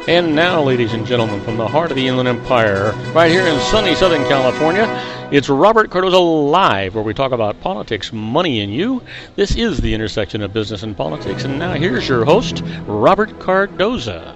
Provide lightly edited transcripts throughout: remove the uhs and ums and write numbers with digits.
And now, ladies and gentlemen, from the heart of the Inland Empire, right here in sunny Southern California, it's Robert Cardoza Live, where we talk about politics, money, and you. This is the intersection of business and politics. And now here's your host, Robert Cardoza.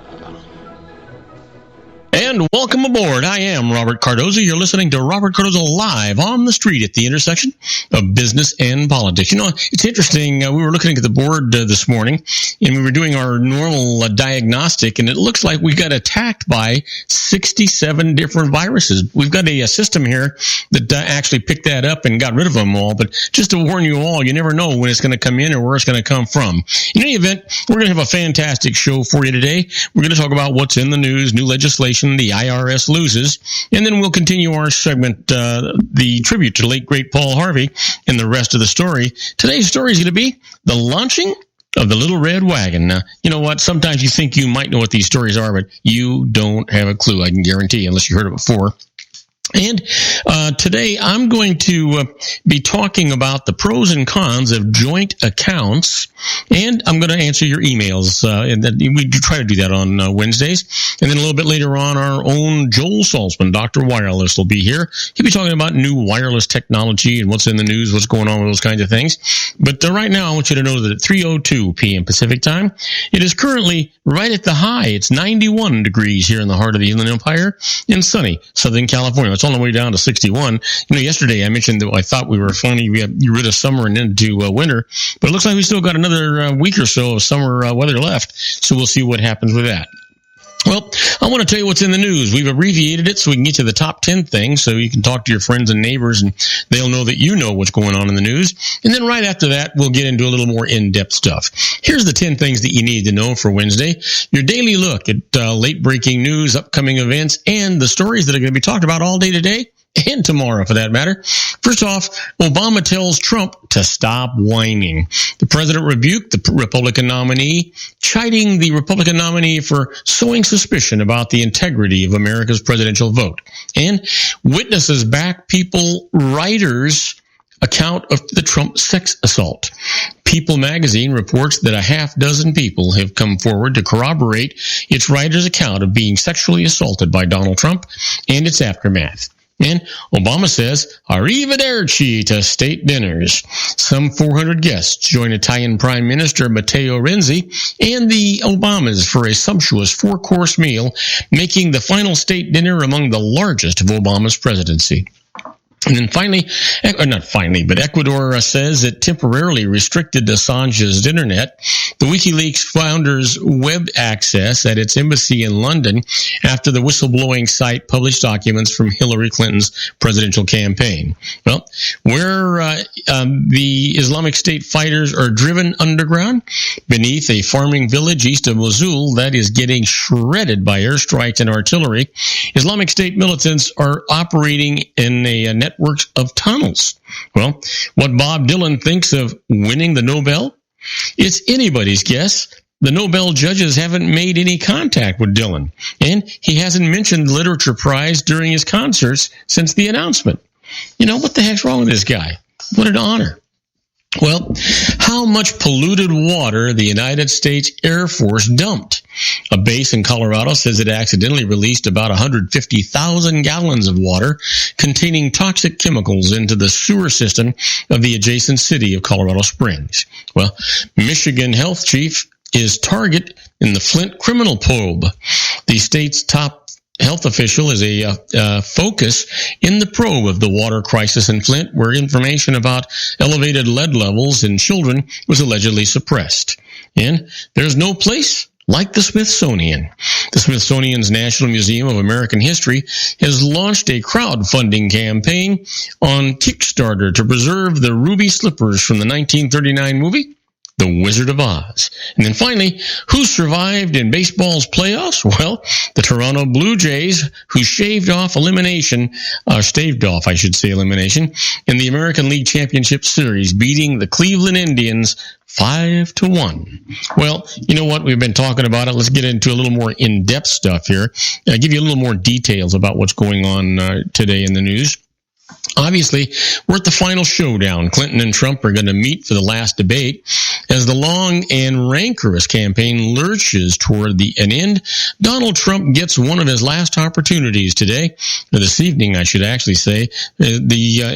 And welcome aboard. I am Robert Cardoza. You're listening to Robert Cardoza Live on the street at the intersection of business and politics. You know, it's interesting. We were looking at the board this morning, and we were doing our normal diagnostic, and it looks like we got attacked by 67 different viruses. We've got a system here that actually picked that up and got rid of them all. But just to warn you all, you never know when it's going to come in or where it's going to come from. In any event, we're going to have a fantastic show for you today. We're going to talk about what's in the news, new legislation, the IRS loses, and then we'll continue our segment, the tribute to the late, great Paul Harvey, and the rest of the story. Today's story is going to be the launching of the Little Red Wagon. Now, you know what? Sometimes you think you might know what these stories are, but you don't have a clue, I can guarantee, unless you heard it before. And today I'm going to be talking about the pros and cons of joint accounts, and I'm going to answer your emails. And we try to do that on Wednesdays. And then a little bit later on, our own Joel Saltzman, Dr. Wireless, will be here. He'll be talking about new wireless technology and what's in the news, what's going on with those kinds of things. But right now, I want you to know that at 3:02 p.m. Pacific time, it is currently right at the high. It's 91 degrees here in the heart of the Inland Empire in sunny Southern California. It's on the way down to 61. You know, yesterday I mentioned that I thought we were finally rid of summer and into winter, but it looks like we still got another week or so of summer weather left, so we'll see what happens with that. Well, I want to tell you what's in the news. We've abbreviated it so we can get to the top 10 things so you can talk to your friends and neighbors and they'll know that you know what's going on in the news. And then right after that, we'll get into a little more in-depth stuff. Here's the 10 things that you need to know for Wednesday. Your daily look at late-breaking news, upcoming events, and the stories that are going to be talked about all day today and tomorrow, for that matter. First off, Obama tells Trump to stop whining. The president rebuked the Republican nominee, chiding the Republican nominee for sowing suspicion about the integrity of America's presidential vote. And witnesses back People writers' account of the Trump sex assault. People magazine reports that a half dozen people have come forward to corroborate its writer's account of being sexually assaulted by Donald Trump and its aftermath. And Obama says, arrivederci to state dinners. Some 400 guests join Italian Prime Minister Matteo Renzi and the Obamas for a sumptuous 4-course meal, making the final state dinner among the largest of Obama's presidency. And then finally, not finally, but Ecuador says it temporarily restricted Assange's internet, the WikiLeaks founder's web access at its embassy in London after the whistleblowing site published documents from Hillary Clinton's presidential campaign. Well, where the Islamic State fighters are driven underground beneath a farming village east of Mosul that is getting shredded by airstrikes and artillery, Islamic State militants are operating in a network of tunnels. Well, what Bob Dylan thinks of winning the Nobel? It's anybody's guess. The Nobel judges haven't made any contact with Dylan, and he hasn't mentioned the Literature Prize during his concerts since the announcement. You know, what the heck's wrong with this guy? What an honor. Well, how much polluted water the United States Air Force dumped? A base in Colorado says it accidentally released about 150,000 gallons of water containing toxic chemicals into the sewer system of the adjacent city of Colorado Springs. Well, Michigan Health Chief is target in the Flint criminal probe. The state's top health official is a focus in the probe of the water crisis in Flint, where information about elevated lead levels in children was allegedly suppressed. And there's no place like the Smithsonian. The Smithsonian's National Museum of American History has launched a crowdfunding campaign on Kickstarter to preserve the ruby slippers from the 1939 movie The Wizard of Oz. And then finally, who survived in baseball's playoffs? Well, the Toronto Blue Jays, who staved off elimination in the American League Championship Series, beating the Cleveland Indians 5-1. Well, you know what? We've been talking about it. Let's get into a little more in-depth stuff here. I'll give you a little more details about what's going on today in the news. Obviously, we're at the final showdown. Clinton and Trump are going to meet for the last debate. As the long and rancorous campaign lurches toward an end, Donald Trump gets one of his last opportunities today, or this evening, I should actually say, in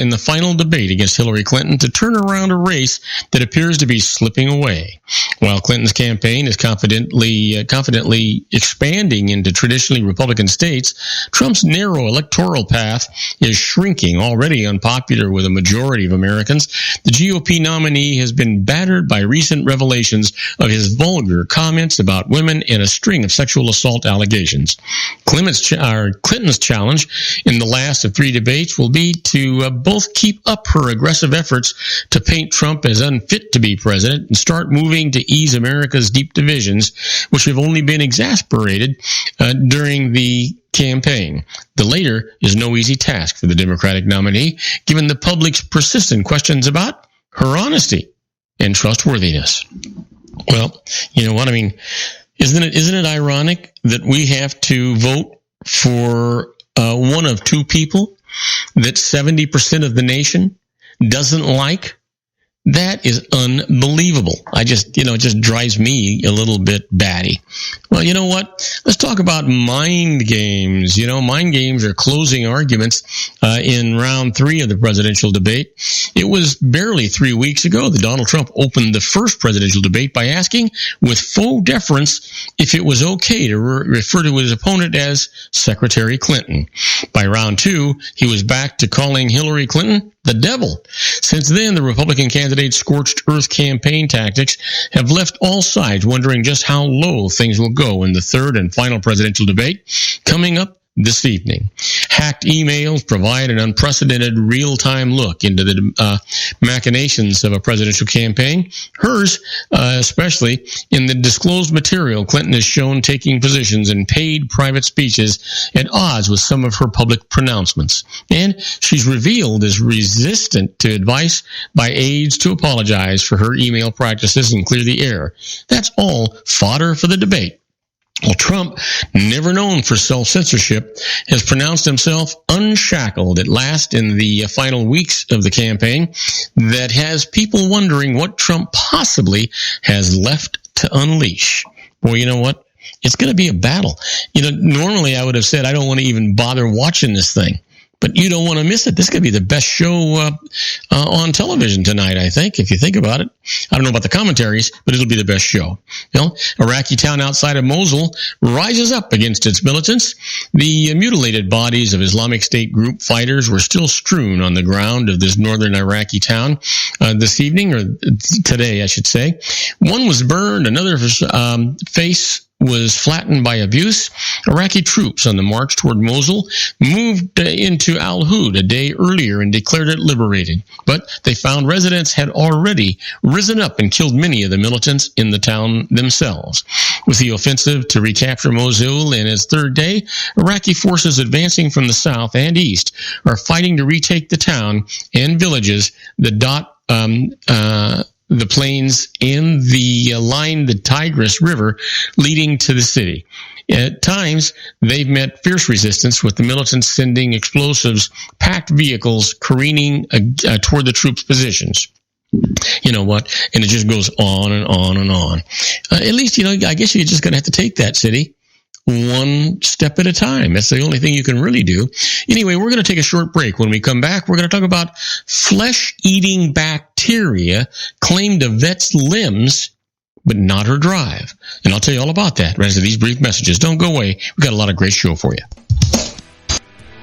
the final debate against Hillary Clinton to turn around a race that appears to be slipping away. While Clinton's campaign is confidently expanding into traditionally Republican states, Trump's narrow electoral path is shrinking, already unpopular with a majority of Americans. The GOP nominee has been battered by recent revelations of his vulgar comments about women and a string of sexual assault allegations. Clinton's challenge in the last of 3 debates will be to both keep up her aggressive efforts to paint Trump as unfit to be president and start moving to ease America's deep divisions, which have only been exacerbated during the campaign. The later is no easy task for the Democratic nominee, given the public's persistent questions about her honesty and trustworthiness. Well, you know what I mean? Isn't it ironic that we have to vote for one of 2 people that 70% of the nation doesn't like? That is unbelievable. It just drives me a little bit batty. Well, you know what? Let's talk about mind games. Mind games are closing arguments in round 3 of the presidential debate. It was barely 3 weeks ago that Donald Trump opened the first presidential debate by asking, with faux deference, if it was okay to refer to his opponent as Secretary Clinton. By round 2, he was back to calling Hillary Clinton the devil. Since then, the Republican candidate's scorched earth campaign tactics have left all sides wondering just how low things will go in the third and final presidential debate coming up this evening. Hacked emails provide an unprecedented real-time look into the machinations of a presidential campaign. Hers, especially in the disclosed material, Clinton is shown taking positions in paid private speeches at odds with some of her public pronouncements. And she's revealed as resistant to advice by aides to apologize for her email practices and clear the air. That's all fodder for the debate. Well, Trump, never known for self-censorship, has pronounced himself unshackled at last in the final weeks of the campaign that has people wondering what Trump possibly has left to unleash. Well, you know what? It's going to be a battle. Normally I would have said I don't want to even bother watching this thing. But you don't want to miss it. This could be the best show on television tonight, I think, if you think about it. I don't know about the commentaries, but it'll be the best show. Iraqi town outside of Mosul rises up against its militants. The mutilated bodies of Islamic State group fighters were still strewn on the ground of this northern Iraqi town this evening, or today, I should say. One was burned, another face was flattened by abuse. Iraqi troops on the march toward Mosul moved into Al-Hud a day earlier and declared it liberated. But they found residents had already risen up and killed many of the militants in the town themselves. With the offensive to recapture Mosul in its third day, Iraqi forces advancing from the south and east are fighting to retake the town and villages that dot the plains and the line the Tigris River leading to the city. At times, they've met fierce resistance, with the militants sending explosives, packed vehicles careening toward the troops' positions. You know what? And it just goes on and on and on. At least, I guess you're just going to have to take that city one step at a time. That's the only thing you can really do. Anyway, we're going to take a short break. When we come back, we're going to talk about flesh-eating bacteria claim to vet's limbs, but not her drive. And I'll tell you all about that right after these brief messages. Don't go away. We've got a lot of great show for you.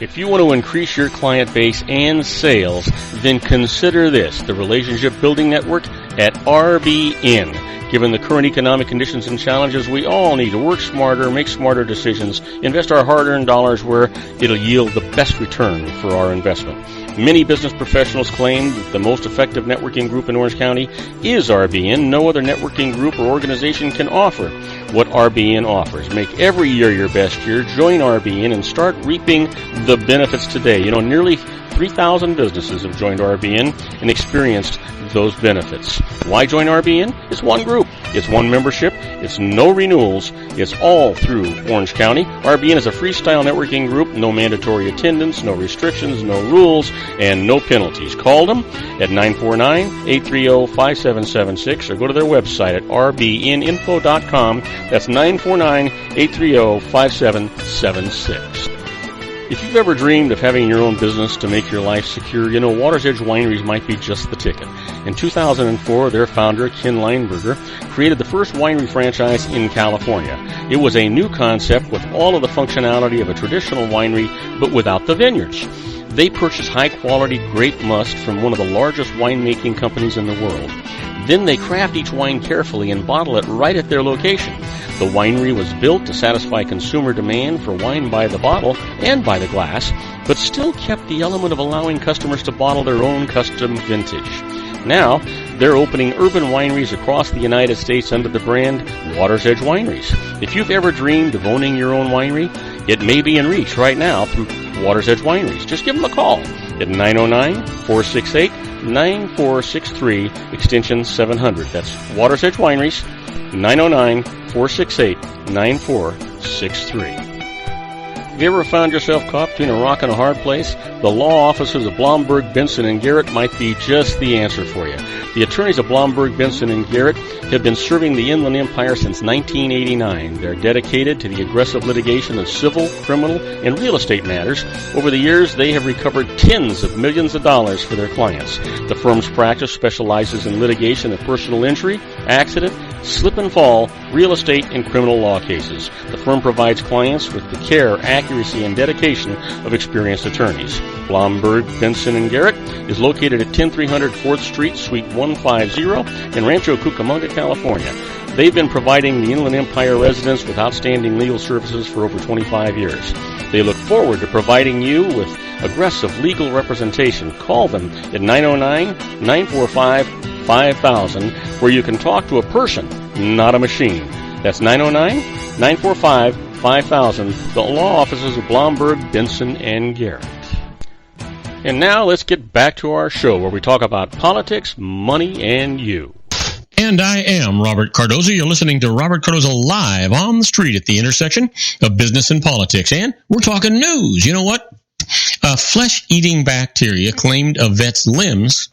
If you want to increase your client base and sales, then consider this, the Relationship Building Network at RBN. Given the current economic conditions and challenges, we all need to work smarter, make smarter decisions, invest our hard-earned dollars where it'll yield the best return for our investment. Many business professionals claim that the most effective networking group in Orange County is RBN. No other networking group or organization can offer what RBN offers. Make every year your best year. Join RBN and start reaping the benefits today. Nearly 3,000 businesses have joined RBN and experienced those benefits. Why join RBN? It's one group. It's one membership. It's no renewals. It's all through Orange County. RBN is a freestyle networking group. No mandatory attendance, no restrictions, no rules, and no penalties. Call them at 949-830-5776 or go to their website at rbninfo.com. That's 949-830-5776. If you've ever dreamed of having your own business to make your life secure, you know Water's Edge Wineries might be just the ticket. In 2004, their founder, Ken Lineberger, created the first winery franchise in California. It was a new concept with all of the functionality of a traditional winery, but without the vineyards. They purchase high-quality grape must from one of the largest winemaking companies in the world. Then they craft each wine carefully and bottle it right at their location. The winery was built to satisfy consumer demand for wine by the bottle and by the glass, but still kept the element of allowing customers to bottle their own custom vintage. Now, they're opening urban wineries across the United States under the brand Water's Edge Wineries. If you've ever dreamed of owning your own winery, it may be in reach right now through Water's Edge Wineries. Just give them a call at 909-468-9463, extension 700. That's Water's Edge Wineries, 909-468-9463. Have you ever found yourself caught between a rock and a hard place? The law offices of Blomberg, Benson, and Garrett might be just the answer for you. The attorneys of Blomberg, Benson, and Garrett have been serving the Inland Empire since 1989. They're dedicated to the aggressive litigation of civil, criminal, and real estate matters. Over the years, they have recovered tens of millions of dollars for their clients. The firm's practice specializes in litigation of personal injury, accident, slip and fall, real estate, and criminal law cases. The firm provides clients with the care, accuracy, and dedication of experienced attorneys. Blomberg, Benson, and Garrett is located at 10300 4th Street, Suite 150 in Rancho Cucamonga, California. They've been providing the Inland Empire residents with outstanding legal services for over 25 years. They look forward to providing you with aggressive legal representation. Call them at 909-945-5000, where you can talk to a person, not a machine. That's 909-945-5000, the law offices of Blomberg, Benson, and Garrett. And now let's get back to our show where we talk about politics, money, and you. And I am Robert Cardoza. You're listening to Robert Cardoza live on the street at the intersection of business and politics. And we're talking news. You know what? A flesh-eating bacteria claimed a vet's limbs,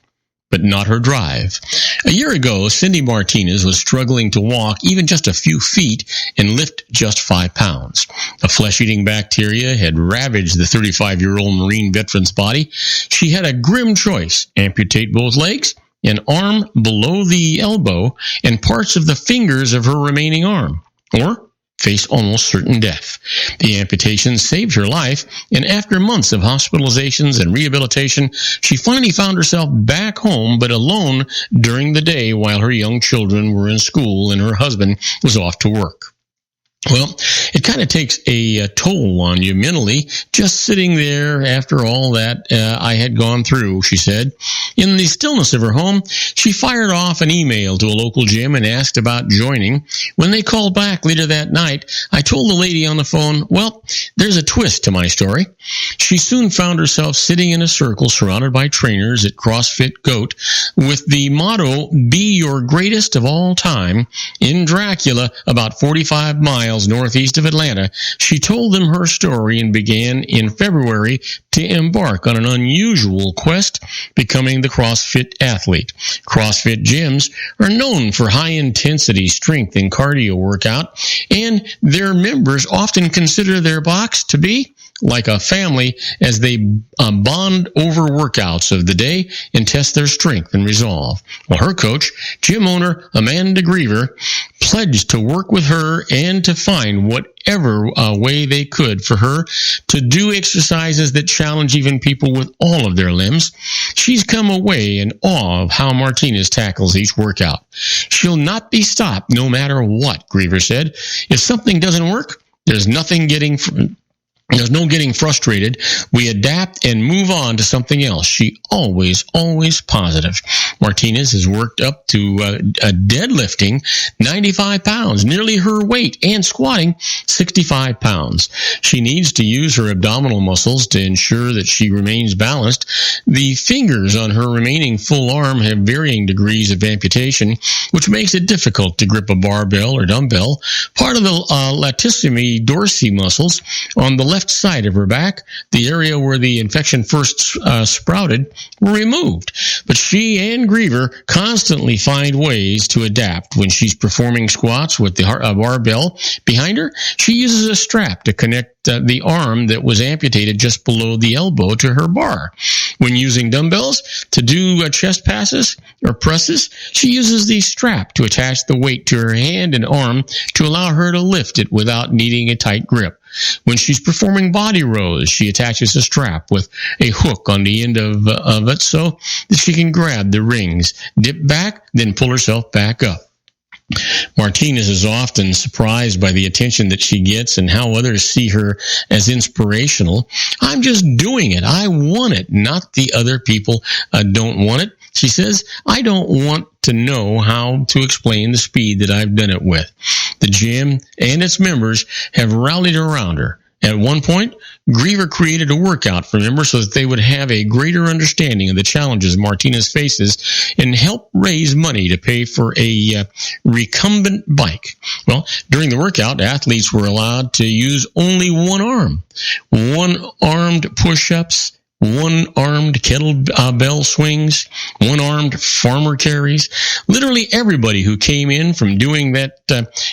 but not her drive. A year ago, Cindy Martinez was struggling to walk even just a few feet and lift just 5 pounds. A flesh-eating bacteria had ravaged the 35-year-old Marine veteran's body. She had a grim choice: amputate both legs, an arm below the elbow, and parts of the fingers of her remaining arm, or face almost certain death. The amputation saved her life, and after months of hospitalizations and rehabilitation, she finally found herself back home, but alone during the day while her young children were in school and her husband was off to work. Well, it kind of takes a toll on you mentally, just sitting there after all that I had gone through, she said. In the stillness of her home, she fired off an email to a local gym and asked about joining. When they called back later that night, I told the lady on the phone, well, there's a twist to my story. She soon found herself sitting in a circle surrounded by trainers at CrossFit Goat with the motto, "Be your greatest of all time." In Dracula, about 45 miles northeast of Atlanta, she told them her story and began in February to embark on an unusual quest, becoming the CrossFit athlete. CrossFit gyms are known for high-intensity strength and cardio workout, and their members often consider their box to be like a family as they bond over workouts of the day and test their strength and resolve. Well, her coach, gym owner Amanda Griever, pledged to work with her and to find whatever way they could for her to do exercises that challenge even people with all of their limbs. She's come away in awe of how Martinez tackles each workout. She'll not be stopped no matter what, Griever said. If something doesn't work, there's nothing getting There's no getting frustrated. We adapt and move on to something else. She always positive. Martinez has worked up to deadlifting 95 pounds, nearly her weight, and squatting 65 pounds. She needs to use her abdominal muscles to ensure that she remains balanced. The fingers on her remaining full arm have varying degrees of amputation, which makes it difficult to grip a barbell or dumbbell. Part of the latissimus dorsi muscles on the left side of her back, the area where the infection first sprouted, were removed. But she and Griever constantly find ways to adapt. When she's performing squats with the barbell behind her, she uses a strap to connect the arm that was amputated just below the elbow to her bar. When using dumbbells to do chest passes or presses, she uses the strap to attach the weight to her hand and arm to allow her to lift it without needing a tight grip. When she's performing body rows, she attaches a strap with a hook on the end of it so that she can grab the rings, dip back, then pull herself back up. Martinez is often surprised by the attention that she gets and how others see her as inspirational. I'm just doing it. I want it, not the other people don't want it. She says, I don't want to know how to explain the speed that I've done it with. The gym and its members have rallied around her. At one point, Griever created a workout for members so that they would have a greater understanding of the challenges Martinez faces and help raise money to pay for a recumbent bike. Well, during the workout, athletes were allowed to use only one arm. One-armed push-ups, one-armed kettlebell swings, one-armed farmer carries. Literally everybody who came in from doing that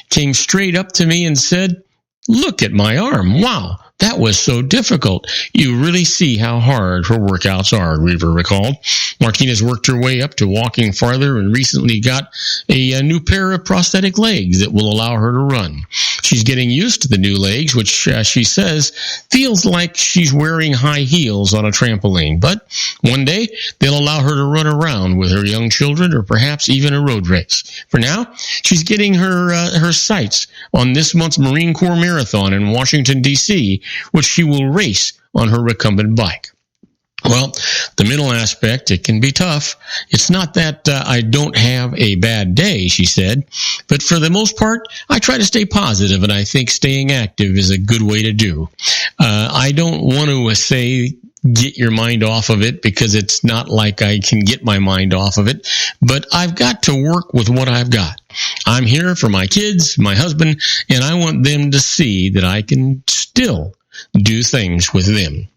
came straight up to me and said, "Look at my arm. Wow, that was so difficult." You really see how hard her workouts are, Griever recalled. Martinez worked her way up to walking farther and recently got a new pair of prosthetic legs that will allow her to run. She's getting used to the new legs, which she says feels like she's wearing high heels on a trampoline. But one day, they'll allow her to run around with her young children or perhaps even a road race. For now, she's getting her sights on this month's Marine Corps Marathon in Washington, D.C., which she will race on her recumbent bike. Well, the mental aspect, it can be tough. It's not that I don't have a bad day, she said, but for the most part, I try to stay positive, and I think staying active is a good way to do. I don't want to say get your mind off of it, because it's not like I can get my mind off of it, but I've got to work with what I've got. I'm here for my kids, my husband, and I want them to see that I can still do things with them.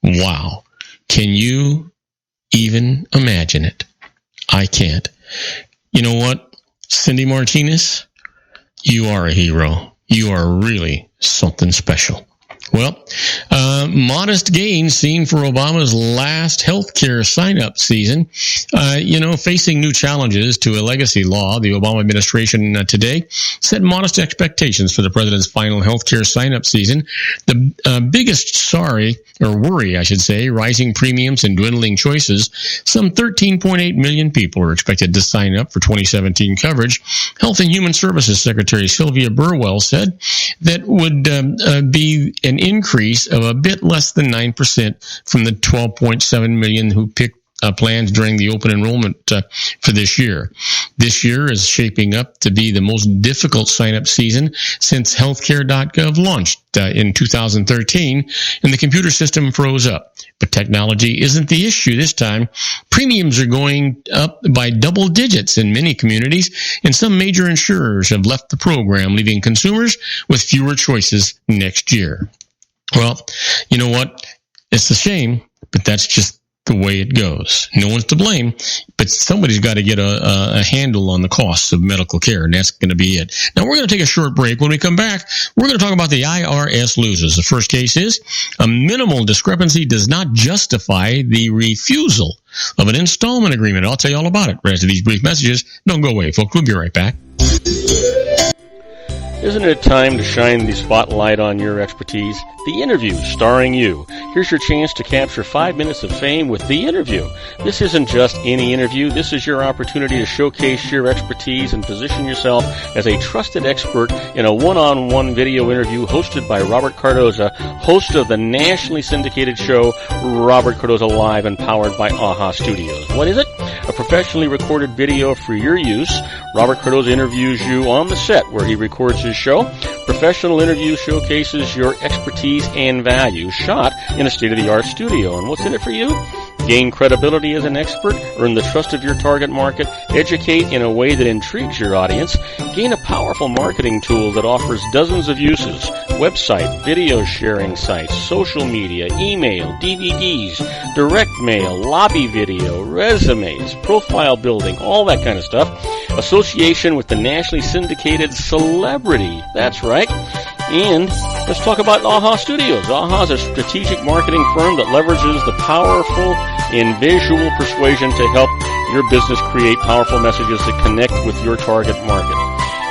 Wow. Can you even imagine it? I can't. You know what, Cindy Martinez? You are a hero. You are really something special. Well, modest gains seen for Obama's last healthcare sign-up season. Facing new challenges to a legacy law, the Obama administration today set modest expectations for the president's final healthcare sign-up season. The biggest worry, I should say, rising premiums and dwindling choices. Some 13.8 million people are expected to sign up for 2017 coverage. Health and Human Services Secretary Sylvia Burwell said that would be an increase of a bit less than 9% from the 12.7 million who picked plans during the open enrollment for this year. This year is shaping up to be the most difficult sign-up season since healthcare.gov launched in 2013, and the computer system froze up. But technology isn't the issue this time. Premiums are going up by double digits in many communities, and some major insurers have left the program, leaving consumers with fewer choices next year. Well, you know what? It's a shame, but that's just the way it goes. No one's to blame, but somebody's got to get a handle on the costs of medical care, and that's going to be it. Now, we're going to take a short break. When we come back, we're going to talk about the IRS loses. The first case is a minimal discrepancy does not justify the refusal of an installment agreement. I'll tell you all about it right after these brief messages. Don't go away, folks. We'll be right back. This Isn't it time to shine the spotlight on your expertise? The Interview, starring you. Here's your chance to capture 5 minutes of fame with The Interview. This isn't just any interview. This is your opportunity to showcase your expertise and position yourself as a trusted expert in a one-on-one video interview hosted by Robert Cardoza, host of the nationally syndicated show Robert Cardoza Live and powered by AHA Studios. What is it? A professionally recorded video for your use. Robert Cardoza interviews you on the set where he records his show. Professional interview showcases your expertise and value, shot in a state-of-the-art studio. And what's in it for you? Gain credibility as an expert, earn the trust of your target market, educate in a way that intrigues your audience, gain a powerful marketing tool that offers dozens of uses, website, video sharing sites, social media, email, DVDs, direct mail, lobby video, resumes, profile building, all that kind of stuff. Association with the nationally syndicated celebrity. That's right. And let's talk about AHA Studios. AHA is a strategic marketing firm that leverages the powerful and visual persuasion to help your business create powerful messages that connect with your target market.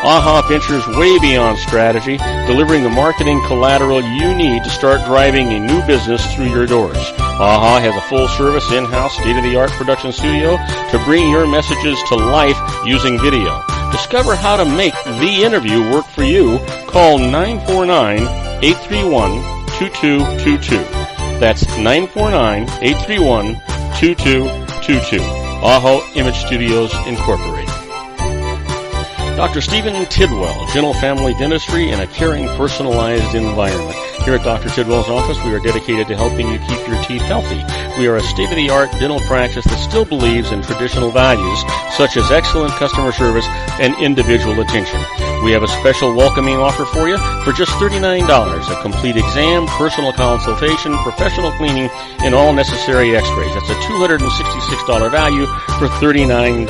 AHA ventures way beyond strategy, delivering the marketing collateral you need to start driving a new business through your doors. AHA has a full-service, in-house, state-of-the-art production studio to bring your messages to life using video. Discover how to make The Interview work for you. Call 949-831-2222. That's 949-831-2222. AHA Image Studios Incorporated. Dr. Stephen Tidwell, Gentle Family Dentistry in a caring, personalized environment. Here at Dr. Tidwell's office, we are dedicated to helping you keep your teeth healthy. We are a state-of-the-art dental practice that still believes in traditional values, such as excellent customer service and individual attention. We have a special welcoming offer for you for just $39, a complete exam, personal consultation, professional cleaning, and all necessary x-rays. That's a $266 value for $39.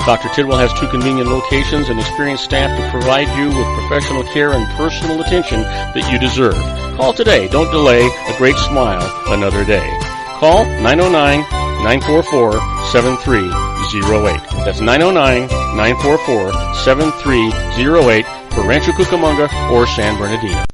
Dr. Tidwell has 2 convenient locations and experienced staff to provide you with professional care and personal attention that you deserve. Call today. Don't delay. A great smile another day. Call 909-944-7308. That's 909-944-7308 for Rancho Cucamonga or San Bernardino.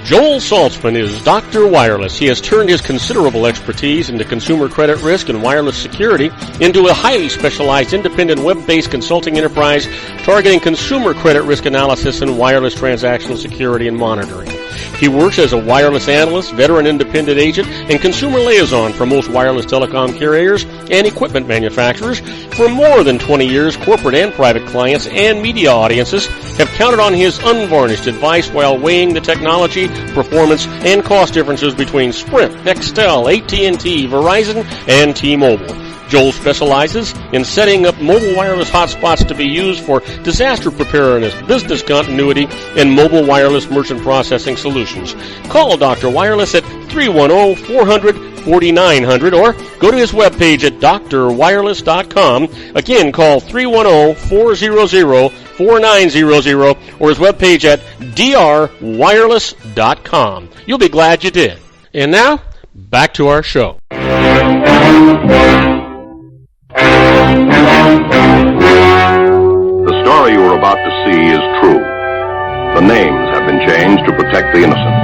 Joel Saltzman is Dr. Wireless. He has turned his considerable expertise into consumer credit risk and wireless security into a highly specialized independent web-based consulting enterprise targeting consumer credit risk analysis and wireless transactional security and monitoring. He works as a wireless analyst, veteran independent agent, and consumer liaison for most wireless telecom carriers and equipment manufacturers. For more than 20 years, corporate and private clients and media audiences have counted on his unvarnished advice while weighing the technology, performance, and cost differences between Sprint, Nextel, AT&T, Verizon, and T-Mobile. Joel specializes in setting up mobile wireless hotspots to be used for disaster preparedness, business continuity, and mobile wireless merchant processing solutions. Call Dr. Wireless at 310-400-4900 or go to his webpage at drwireless.com. Again, call 310-400-4900 or his webpage at drwireless.com. You'll be glad you did. And now, back to our show. The story you are about to see is true. The names have been changed to protect the innocent.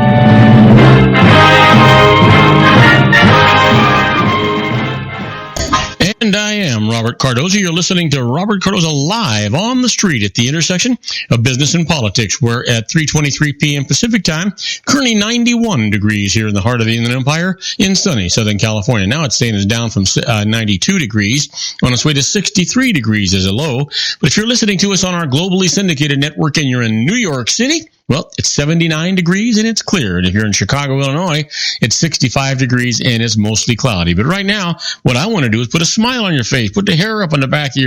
And I am Robert Cardoza. You're listening to Robert Cardoza Live on the street at the intersection of business and politics. We're at 3:23 p.m. Pacific time, currently 91 degrees here in the heart of the Inland Empire in sunny Southern California. Now it's staying down from 92 degrees on its way to 63 degrees as a low. But if you're listening to us on our globally syndicated network and you're in New York City, well, it's 79 degrees and it's clear. And if you're in Chicago, Illinois, it's 65 degrees and it's mostly cloudy. But right now, what I want to do is put a smile on your face, put the hair up on the back of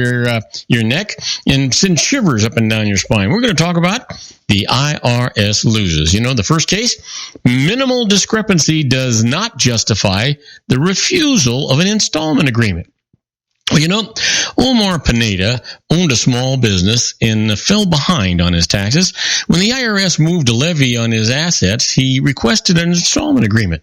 your neck, and send shivers up and down your spine. We're going to talk about the IRS loses. You know, the first case, minimal discrepancy does not justify the refusal of an installment agreement. Well, you know, Omar Pineda owned a small business and fell behind on his taxes. When the IRS moved a levy on his assets, he requested an installment agreement.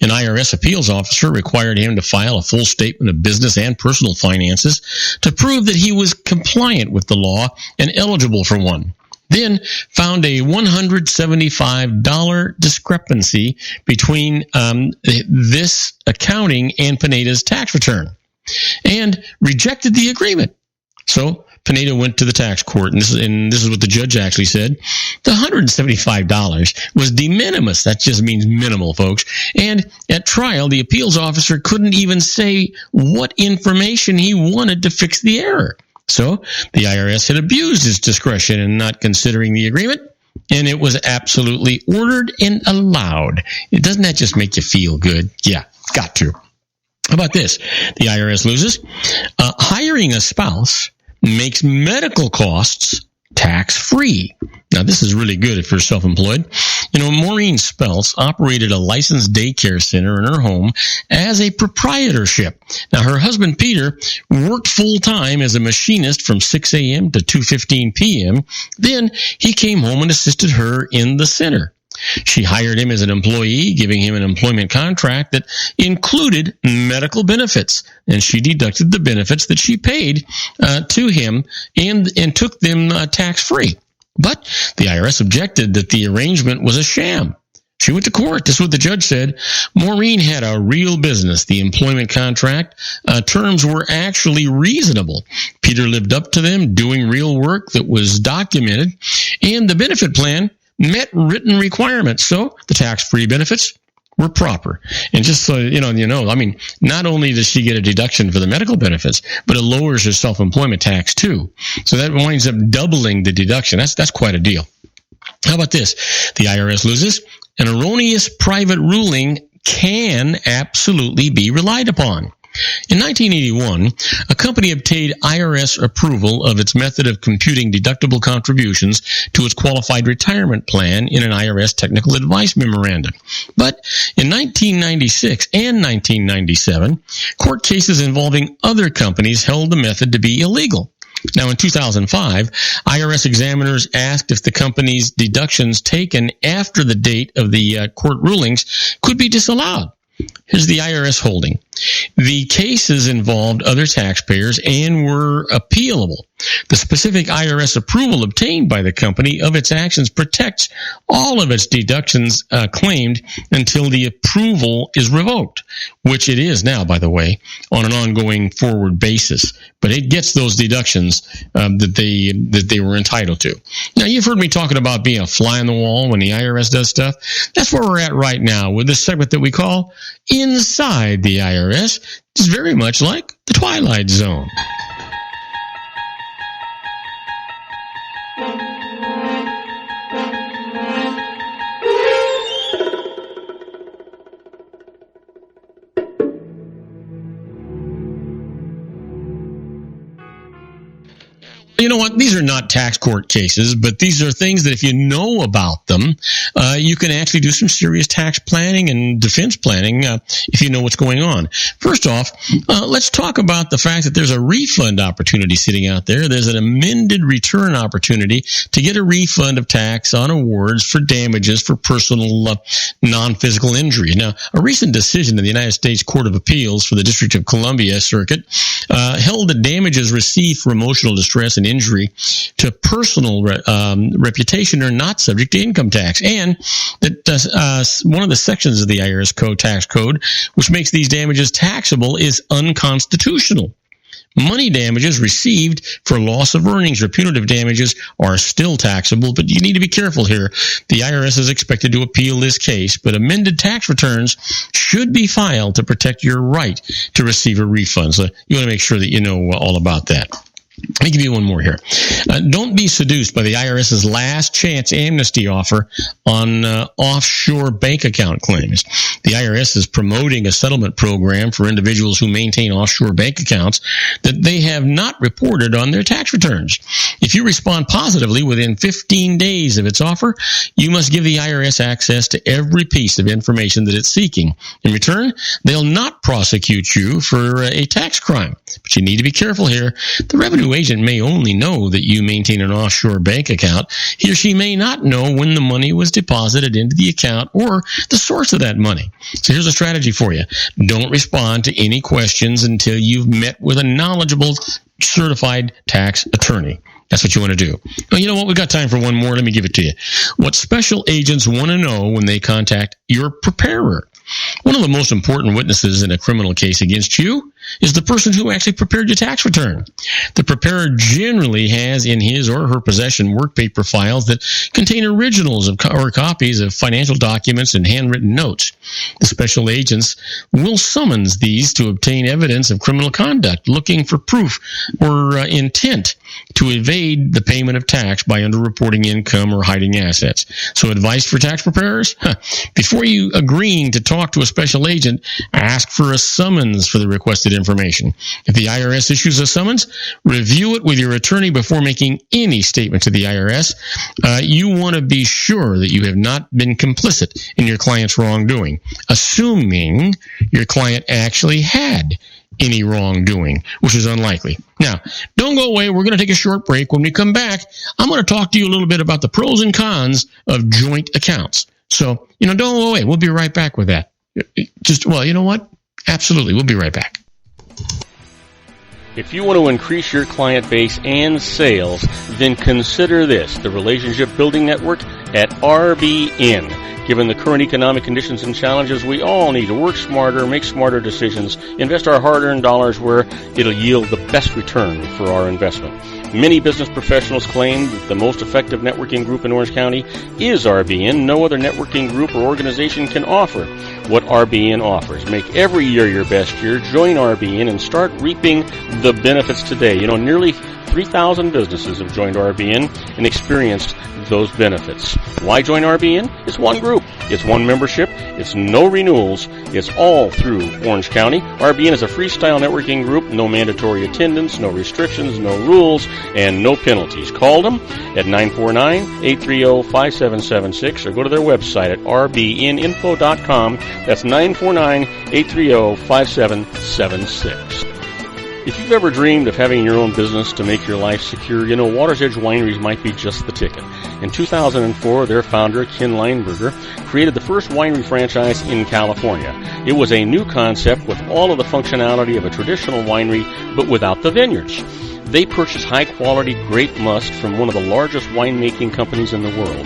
An IRS appeals officer required him to file a full statement of business and personal finances to prove that he was compliant with the law and eligible for one. then found a $175 discrepancy between this accounting and Pineda's tax return and rejected the agreement. So Pineda went to the tax court, and this is what the judge actually said. The $175 was de minimis. That just means minimal, folks. And at trial, the appeals officer couldn't even say what information he wanted to fix the error. So the IRS had abused its discretion in not considering the agreement, and it was absolutely ordered and allowed. Doesn't that just make you feel good? Yeah, got to. How about this? The IRS loses. Hiring a spouse makes medical costs tax-free. Now, this is really good if you're self-employed. Maureen Speltz operated a licensed daycare center in her home as a proprietorship. Now, her husband, Peter, worked full-time as a machinist from 6 a.m. to 2:15 p.m. Then he came home and assisted her in the center. She hired him as an employee, giving him an employment contract that included medical benefits, and she deducted the benefits that she paid to him and took them tax-free. But the IRS objected that the arrangement was a sham. She went to court. This is what the judge said. Maureen had a real business. The employment contract terms were actually reasonable. Peter lived up to them, doing real work that was documented, and the benefit plan met written requirements. So the tax-free benefits were proper. And just so not only does she get a deduction for the medical benefits, but it lowers her self-employment tax too. So that winds up doubling the deduction. That's quite a deal. How about this? The IRS loses. An erroneous private ruling can absolutely be relied upon. In 1981, a company obtained IRS approval of its method of computing deductible contributions to its qualified retirement plan in an IRS technical advice memorandum. But in 1996 and 1997, court cases involving other companies held the method to be illegal. Now, in 2005, IRS examiners asked if the company's deductions taken after the date of the court rulings could be disallowed. Here's the IRS holding. The cases involved other taxpayers and were appealable. The specific IRS approval obtained by the company of its actions protects all of its deductions claimed until the approval is revoked, which it is now, by the way, on an ongoing forward basis. But it gets those deductions that they were entitled to. Now, you've heard me talking about being a fly on the wall when the IRS does stuff. That's where we're at right now with this segment that we call Inside the IRS. It's very much like the Twilight Zone. You know what? These are not tax court cases, but these are things that if you know about them, you can actually do some serious tax planning and defense planning if you know what's going on. First off, let's talk about the fact that there's a refund opportunity sitting out there. There's an amended return opportunity to get a refund of tax on awards for damages for personal non-physical injury. Now, a recent decision in the United States Court of Appeals for the District of Columbia Circuit held that damages received for emotional distress and injury to personal reputation are not subject to income tax, and that one of the sections of the IRS code, tax code, which makes these damages taxable is unconstitutional. Money damages received for loss of earnings or punitive damages are still taxable, but you need to be careful here. The IRS is expected to appeal this case, but amended tax returns should be filed to protect your right to receive a refund. So you want to make sure that you know all about that. Let me give you one more here. Don't be seduced by the IRS's last chance amnesty offer on offshore bank account claims. The IRS is promoting a settlement program for individuals who maintain offshore bank accounts that they have not reported on their tax returns. If you respond positively within 15 days of its offer, you must give the IRS access to every piece of information that it's seeking. In return, they'll not prosecute you for a tax crime. But you need to be careful here. The revenue agent may only know that you maintain an offshore bank account. He or she may not know when the money was deposited into the account or the source of that money. So here's a strategy for you. Don't respond to any questions until you've met with a knowledgeable certified tax attorney. That's what you want to do. Well, you know what? We've got time for one more. Let me give it to you. What special agents want to know when they contact your preparer? One of the most important witnesses in a criminal case against you is the person who actually prepared your tax return. The preparer generally has in his or her possession work paper files that contain originals or copies of financial documents and handwritten notes. The special agents will summons these to obtain evidence of criminal conduct, looking for proof or intent to evade the payment of tax by underreporting income or hiding assets. So advice for tax preparers? Before you agreeing to talk to a special agent, ask for a summons for the requested information. If the IRS issues a summons, review it with your attorney before making any statement to the IRS. You want to be sure that you have not been complicit in your client's wrongdoing, assuming your client actually had any wrongdoing, which is unlikely. Now, don't go away. We're going to take a short break. When we come back, I'm going to talk to you a little bit about the pros and cons of joint accounts. So, don't go away. We'll be right back with that. You know what? Absolutely. We'll be right back. If you want to increase your client base and sales, then consider this, the Relationship Building Network at RBN. Given the current economic conditions and challenges, we all need to work smarter, make smarter decisions, invest our hard-earned dollars where it'll yield the best return for our investment. Many business professionals claim that the most effective networking group in Orange County is RBN. No other networking group or organization can offer what RBN offers. Make every year your best year. Join RBN and start reaping the benefits today. Nearly 3,000 businesses have joined RBN and experienced those benefits. Why join RBN? It's one group. It's one membership. It's no renewals. It's all through Orange County. RBN is a freestyle networking group. No mandatory attendance, no restrictions, no rules, and no penalties. Call them at 949-830-5776 or go to their website at rbninfo.com. That's 949-830-5776. If you've ever dreamed of having your own business to make your life secure, Water's Edge Wineries might be just the ticket. In 2004, their founder, Ken Lineberger, created the first winery franchise in California. It was a new concept with all of the functionality of a traditional winery, but without the vineyards. They purchased high-quality grape must from one of the largest winemaking companies in the world.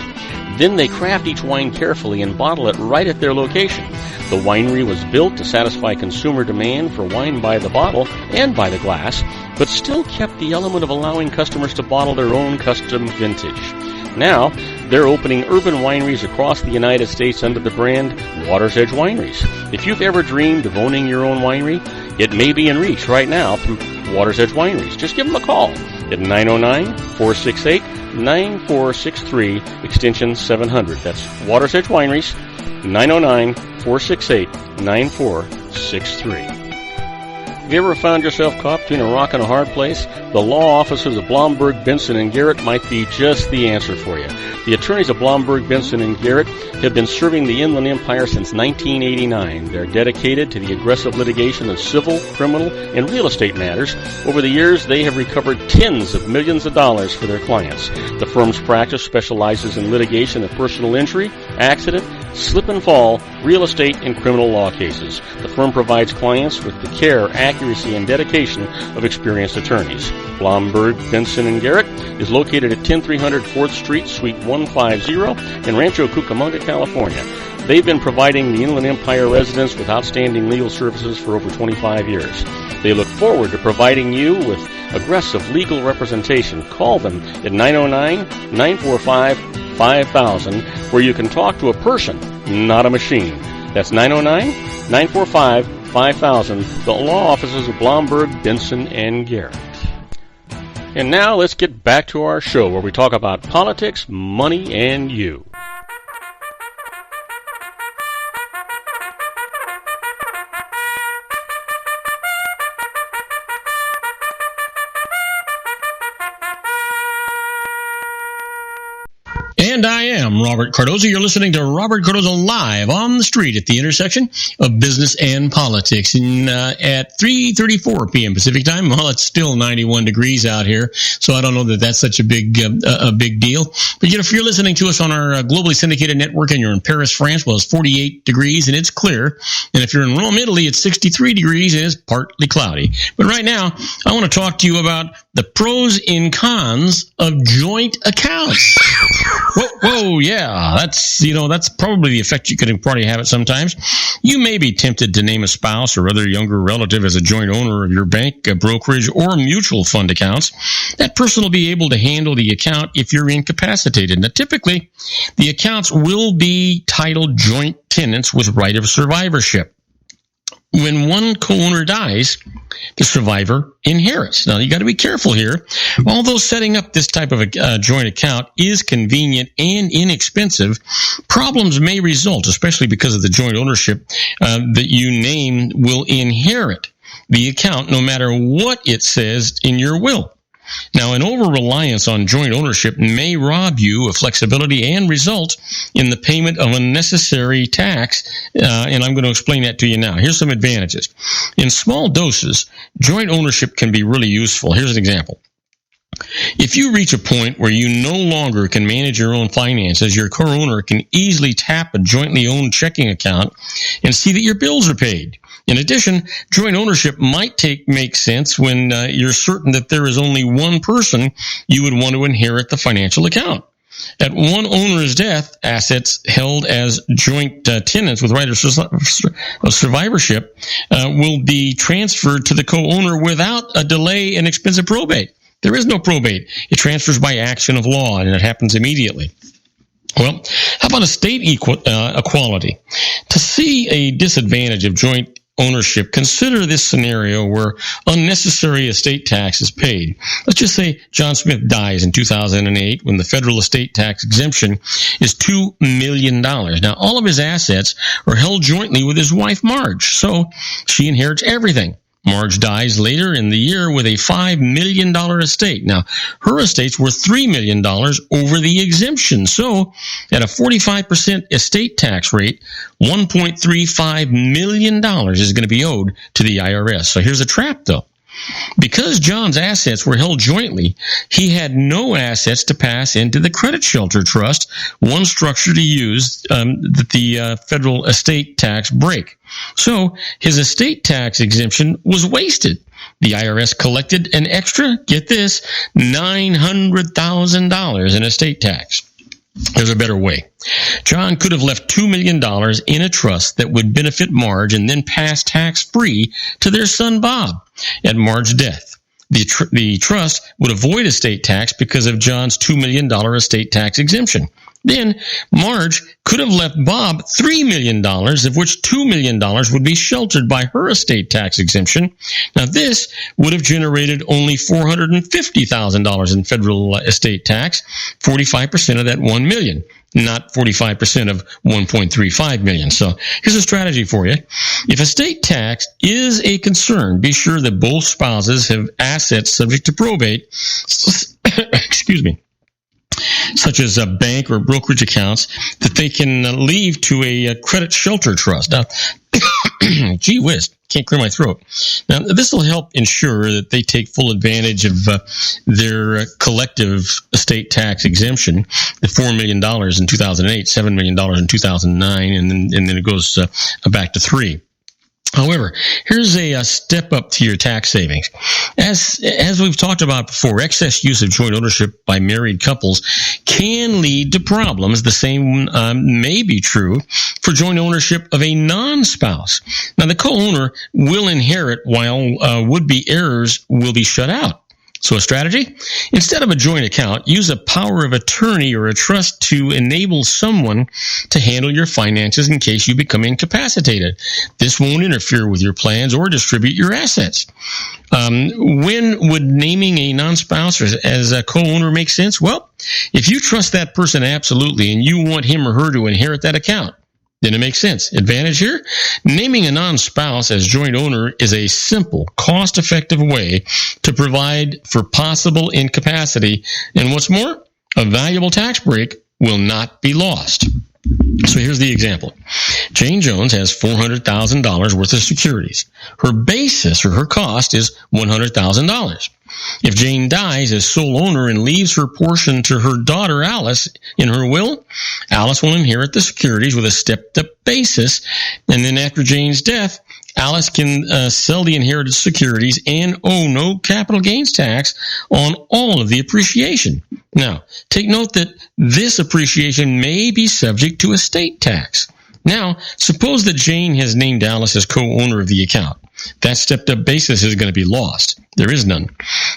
Then they craft each wine carefully and bottle it right at their location. The winery was built to satisfy consumer demand for wine by the bottle and by the glass, but still kept the element of allowing customers to bottle their own custom vintage. Now, they're opening urban wineries across the United States under the brand Water's Edge Wineries. If you've ever dreamed of owning your own winery, it may be in reach right now through Water's Edge Wineries. Just give them a call at 909-468-9463, extension 700. That's Water's Edge Wineries, 909-468-9463. Have you ever found yourself caught between a rock and a hard place? The law offices of Blomberg, Benson, and Garrett might be just the answer for you. The attorneys of Blomberg, Benson, and Garrett have been serving the Inland Empire since 1989. They're dedicated to the aggressive litigation of civil, criminal, and real estate matters. Over the years, they have recovered tens of millions of dollars for their clients. The firm's practice specializes in litigation of personal injury, accident, slip and fall, real estate, and criminal law cases. The firm provides clients with the care, accuracy, and dedication of experienced attorneys. Blomberg, Benson, and Garrett is located at 10300 4th Street, Suite 150 in Rancho Cucamonga, California. They've been providing the Inland Empire residents with outstanding legal services for over 25 years. They look forward to providing you with aggressive legal representation. Call them at 909-945-5000, where you can talk to a person, not a machine. That's 909-945-5000, the law offices of Blomberg, Benson, and Garrett. And now let's get back to our show where we talk about politics, money, and you. And I am Robert Cardoza. You're listening to Robert Cardoza Live on the street at the intersection of business and politics. And at 3:34 p.m. Pacific time, well, it's still 91 degrees out here, so I don't know that that's such a big deal. But if you're listening to us on our globally syndicated network and you're in Paris, France, well, it's 48 degrees and it's clear. And if you're in Rome, Italy, it's 63 degrees and it's partly cloudy. But right now, I want to talk to you about the pros and cons of joint accounts. Whoa, yeah, that's probably the effect you could probably have it sometimes. You may be tempted to name a spouse or other younger relative as a joint owner of your bank, brokerage, or mutual fund accounts. That person will be able to handle the account if you're incapacitated. Now, typically, the accounts will be titled joint tenants with right of survivorship. When one co-owner dies, the survivor inherits. Now, you got to be careful here. Although setting up this type of a joint account is convenient and inexpensive, problems may result, especially because of the joint ownership that you name will inherit the account no matter what it says in your will. Now, an over-reliance on joint ownership may rob you of flexibility and result in the payment of unnecessary tax, and I'm going to explain that to you now. Here's some advantages. In small doses, joint ownership can be really useful. Here's an example. If you reach a point where you no longer can manage your own finances, your co-owner can easily tap a jointly owned checking account and see that your bills are paid. In addition, joint ownership might make sense when you're certain that there is only one person you would want to inherit the financial account. At one owner's death, assets held as joint tenants with right of survivorship will be transferred to the co-owner without a delay and expensive probate. There is no probate. It transfers by action of law, and it happens immediately. Well, how about estate equality? To see a disadvantage of joint ownership, consider this scenario where unnecessary estate tax is paid. Let's just say John Smith dies in 2008 when the federal estate tax exemption is $2 million. Now, all of his assets are held jointly with his wife, Marge, so she inherits everything. Marge dies later in the year with a $5 million estate. Now, her estate's worth $3 million over the exemption. So, at a 45% estate tax rate, $1.35 million is going to be owed to the IRS. So here's a trap, though. Because John's assets were held jointly, he had no assets to pass into the credit shelter trust, one structure to use that the federal estate tax break. So his estate tax exemption was wasted. The IRS collected an extra, get this, $900,000 in estate tax. There's a better way. John could have left $2 million in a trust that would benefit Marge and then pass tax-free to their son Bob at Marge's death. The trust would avoid estate tax because of John's $2 million estate tax exemption. Then Marge could have left Bob $3 million, of which $2 million would be sheltered by her estate tax exemption. Now, this would have generated only $450,000 in federal estate tax, 45% of that $1 million, not 45% of $1.35 million. So here's a strategy for you. If estate tax is a concern, be sure that both spouses have assets subject to probate, excuse me, such as bank or brokerage accounts that they can leave to a credit shelter trust. Now, gee whiz, can't clear my throat. Now, this will help ensure that they take full advantage of their collective estate tax exemption, the $4 million in 2008, $7 million in 2009, and then it goes back to $3 million. However, here's a step up to your tax savings. As we've talked about before, excess use of joint ownership by married couples can lead to problems. The same may be true for joint ownership of a non-spouse. Now, the co-owner will inherit while would-be heirs will be shut out. So a strategy? Instead of a joint account, use a power of attorney or a trust to enable someone to handle your finances in case you become incapacitated. This won't interfere with your plans or distribute your assets. When would naming a non-spouse as a co-owner make sense? Well, if you trust that person absolutely and you want him or her to inherit that account, then it makes sense. Advantage here? Naming a non-spouse as joint owner is a simple, cost-effective way to provide for possible incapacity. And what's more, a valuable tax break will not be lost. So here's the example. Jane Jones has $400,000 worth of securities. Her basis or her cost is $100,000. If Jane dies as sole owner and leaves her portion to her daughter Alice in her will, Alice will inherit the securities with a stepped-up basis, and then after Jane's death, Alice can sell the inherited securities and owe no capital gains tax on all of the appreciation. Now, take note that this appreciation may be subject to estate tax. Now, suppose that Jane has named Alice as co-owner of the account. That stepped-up basis is going to be lost. There is none.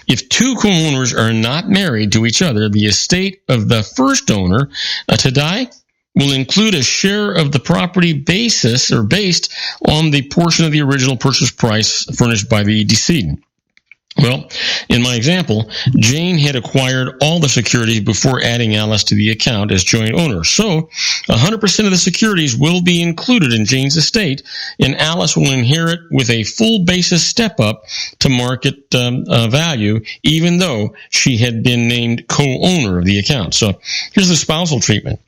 If two co-owners are not married to each other, the estate of the first owner to die will include a share of the property basis or based on the portion of the original purchase price furnished by the decedent. Well, in my example, Jane had acquired all the securities before adding Alice to the account as joint owner. So 100% of the securities will be included in Jane's estate, and Alice will inherit with a full basis step up to market value, even though she had been named co-owner of the account. So here's the spousal treatment.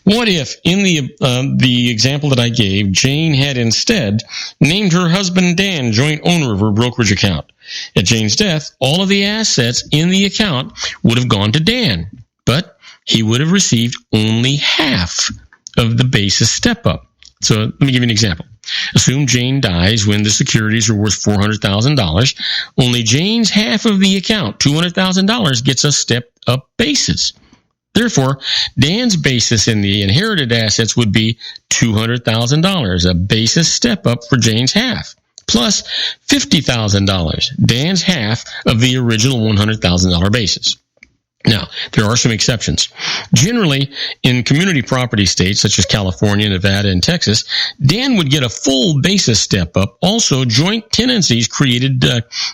What if, in the example that I gave, Jane had instead named her husband Dan joint owner of her brokerage account? At Jane's death, all of the assets in the account would have gone to Dan, but he would have received only half of the basis step-up. So let me give you an example. Assume Jane dies when the securities are worth $400,000. Only Jane's half of the account, $200,000, gets a stepped-up basis. Therefore, Dan's basis in the inherited assets would be $200,000, a basis step-up for Jane's half, plus $50,000, Dan's half of the original $100,000 basis. Now, there are some exceptions. Generally, in community property states such as California, Nevada, and Texas, Dan would get a full basis step-up. Also, joint tenancies created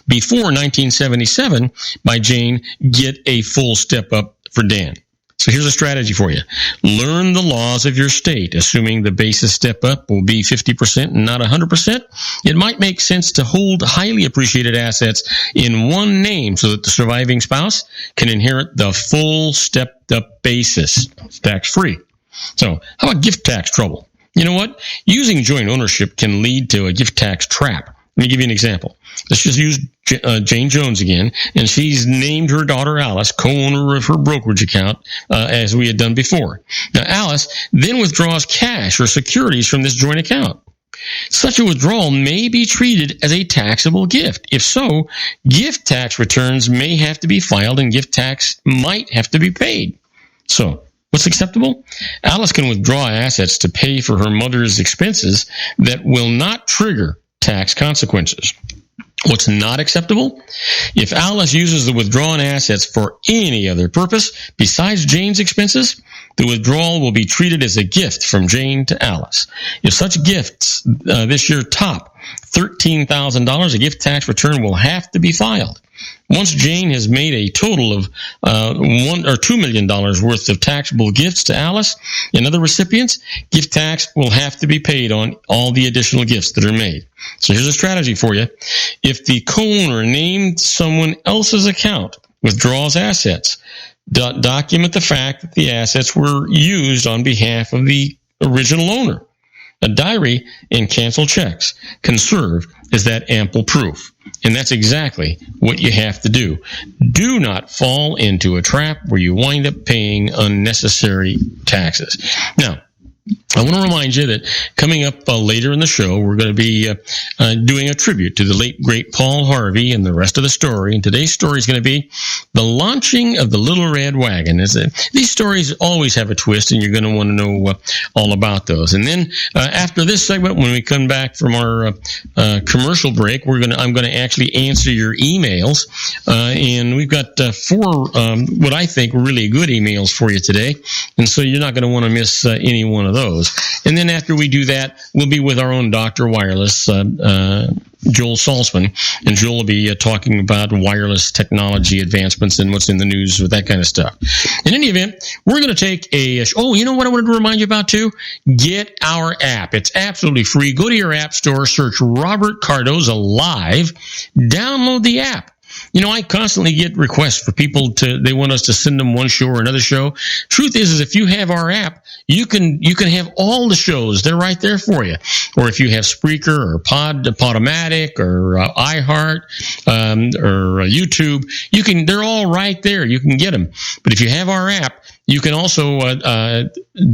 before 1977 by Jane get a full step-up for Dan. So here's a strategy for you. Learn the laws of your state. Assuming the basis step up will be 50% and not 100%, it might make sense to hold highly appreciated assets in one name so that the surviving spouse can inherit the full stepped up basis. It's tax-free. So how about gift tax trouble? You know what? Using joint ownership can lead to a gift tax trap. Let me give you an example. Let's just use Jane Jones again, and she's named her daughter Alice co-owner of her brokerage account, as we had done before. Now, Alice then withdraws cash or securities from this joint account. Such a withdrawal may be treated as a taxable gift. If so, gift tax returns may have to be filed, and gift tax might have to be paid. So, what's acceptable? Alice can withdraw assets to pay for her mother's expenses that will not trigger tax consequences. What's not acceptable? If Alice uses the withdrawn assets for any other purpose besides Jane's expenses, the withdrawal will be treated as a gift from Jane to Alice. If such gifts this year top $13,000, a gift tax return will have to be filed. Once Jane has made a total of $1 or $2 million worth of taxable gifts to Alice and other recipients, gift tax will have to be paid on all the additional gifts that are made. So here's a strategy for you. If the co-owner named someone else's account withdraws assets, document the fact that the assets were used on behalf of the original owner. A diary and canceled checks can serve as that ample proof. And that's exactly what you have to do. Do not fall into a trap where you wind up paying unnecessary taxes. Now, I want to remind you that coming up later in the show, we're going to be doing a tribute to the late, great Paul Harvey and the rest of the story. And today's story is going to be the launching of the Little Red Wagon. These stories always have a twist, and you're going to want to know all about those. And then after this segment, when we come back from our commercial break, I'm going to actually answer your emails. And we've got 4 what I think really good emails for you today. And so you're not going to want to miss any one of those. And then after we do that, we'll be with our own Dr. Wireless, Joel Salzman, and Joel will be talking about wireless technology advancements and what's in the news with that kind of stuff. In any event, we're going to take you know what I wanted to remind you about too? Get our app. It's absolutely free. Go to your app store, search Robert Cardoza Live, download the app. I constantly get requests for people they want us to send them one show or another show. Truth is if you have our app, you can have all the shows. They're right there for you. Or if you have Spreaker or Podomatic or iHeart or YouTube, they're all right there. You can get them. But if you have our app, you can also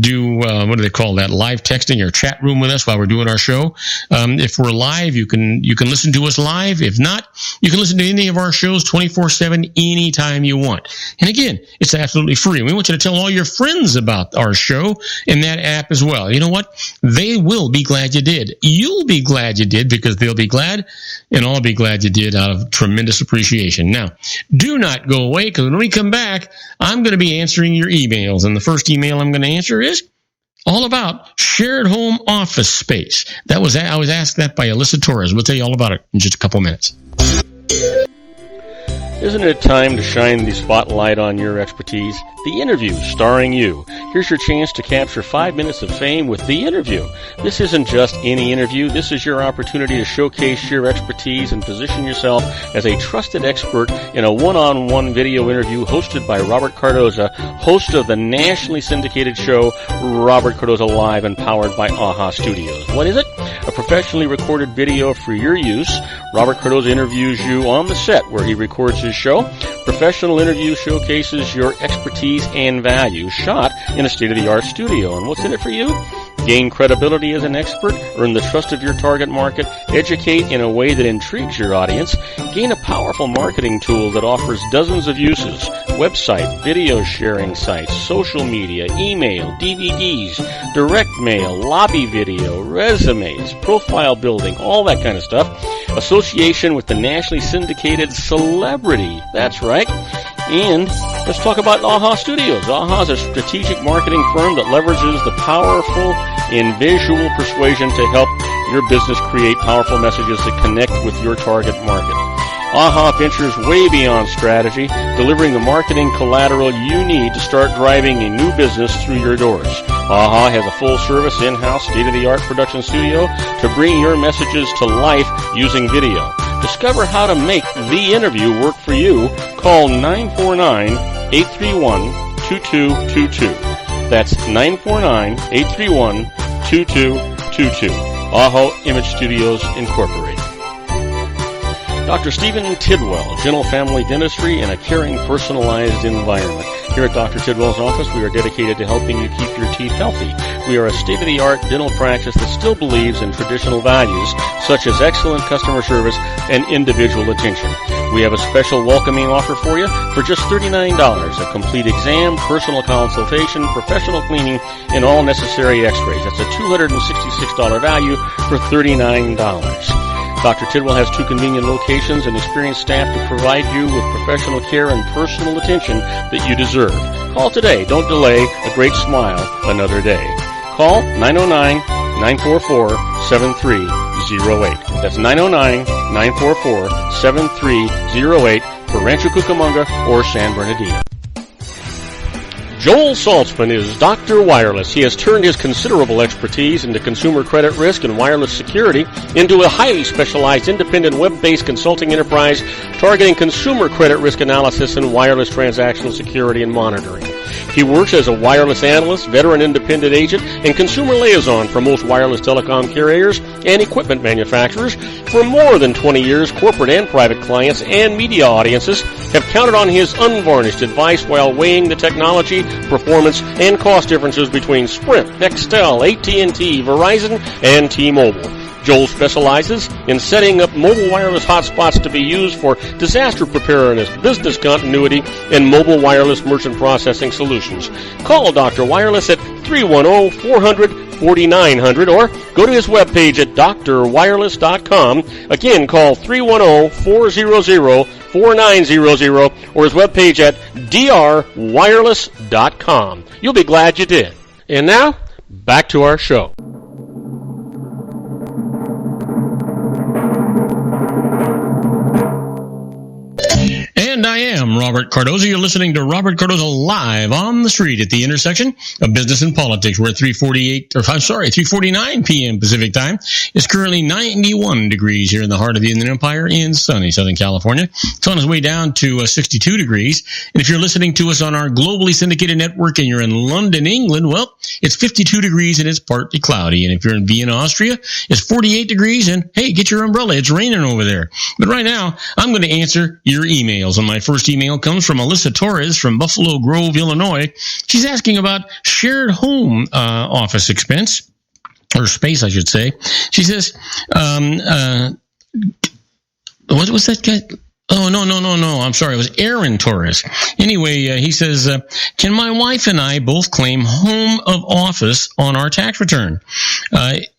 do what do they call that? Live texting or chat room with us while we're doing our show. If we're live, you can listen to us live. If not, you can listen to any of our shows 24/7 anytime you want. And again, it's absolutely free. We want you to tell all your friends about our show and that app as well. You know what? They will be glad you did. You'll be glad you did because they'll be glad, and I'll be glad you did out of tremendous appreciation. Now, do not go away because when we come back, I'm going to be answering your emails. And the first email I'm going to answer is all about shared home office space. I was asked that by Alyssa Torres. We'll tell you all about it in just a couple minutes. Isn't it time to shine the spotlight on your expertise? The Interview, starring you. Here's your chance to capture 5 minutes of fame with The Interview. This isn't just any interview. This is your opportunity to showcase your expertise and position yourself as a trusted expert in a one-on-one video interview hosted by Robert Cardoza, host of the nationally syndicated show Robert Cardoza Live and powered by AHA Studios. What is it? A professionally recorded video for your use. Robert Cardoza interviews you on the set where he records his show. Professional interview showcases your expertise and value, shot in a state-of-the-art studio. And what's in it for you? Gain credibility as an expert, earn the trust of your target market, educate in a way that intrigues your audience, gain a powerful marketing tool that offers dozens of uses, website, video sharing sites, social media, email, DVDs, direct mail, lobby video, resumes, profile building, all that kind of stuff. Association with the nationally syndicated celebrity. That's right. And let's talk about AHA Studios. AHA is a strategic marketing firm that leverages the powerful in visual persuasion to help your business create powerful messages that connect with your target market. AHA ventures way beyond strategy, delivering the marketing collateral you need to start driving a new business through your doors. AHA has a full-service, in-house, state-of-the-art production studio to bring your messages to life using video. Discover how to make The Interview work for you. Call 949-831-2222. That's 949-831-2222. AHA Image Studios, Incorporated. Dr. Stephen Tidwell, Gentle Family Dentistry in a caring, personalized environment. Here at Dr. Tidwell's office, we are dedicated to helping you keep your teeth healthy. We are a state-of-the-art dental practice that still believes in traditional values, such as excellent customer service and individual attention. We have a special welcoming offer for you for just $39, a complete exam, personal consultation, professional cleaning, and all necessary x-rays. That's a $266 value for $39. Dr. Tidwell has 2 convenient locations and experienced staff to provide you with professional care and personal attention that you deserve. Call today. Don't delay. A great smile another day. Call 909-944-7308. That's 909-944-7308 for Rancho Cucamonga or San Bernardino. Joel Saltzman is Dr. Wireless. He has turned his considerable expertise into consumer credit risk and wireless security into a highly specialized independent web-based consulting enterprise targeting consumer credit risk analysis and wireless transactional security and monitoring. He works as a wireless analyst, veteran independent agent, and consumer liaison for most wireless telecom carriers and equipment manufacturers. For more than 20 years, corporate and private clients and media audiences have counted on his unvarnished advice while weighing the technology, performance, and cost differences between Sprint, Nextel, AT&T, Verizon, and T-Mobile. Joel specializes in setting up mobile wireless hotspots to be used for disaster preparedness, business continuity, and mobile wireless merchant processing solutions. Call Dr. Wireless at 310-400-4900 or go to his webpage at drwireless.com. Again, call 310-400-4900 or his webpage at drwireless.com. You'll be glad you did. And now, back to our show. And I am am Robert Cardoza. You're listening to Robert Cardoza live on the street at the intersection of business and politics. We're at 3:49 p.m. Pacific time. It's currently 91 degrees here in the heart of the Inland Empire in sunny Southern California. It's on its way down to 62 degrees. And if you're listening to us on our globally syndicated network and you're in London, England, well, it's 52 degrees and it's partly cloudy. And if you're in Vienna, Austria, it's 48 degrees and hey, get your umbrella. It's raining over there. But right now, I'm going to answer your emails. And my first email comes from Alyssa Torres from Buffalo Grove, Illinois. She's asking about shared home office expense, or space, I should say. She says, what was that guy? Oh, no. I'm sorry. It was Aaron Torres. Anyway, he says, can my wife and I both claim home of office on our tax return?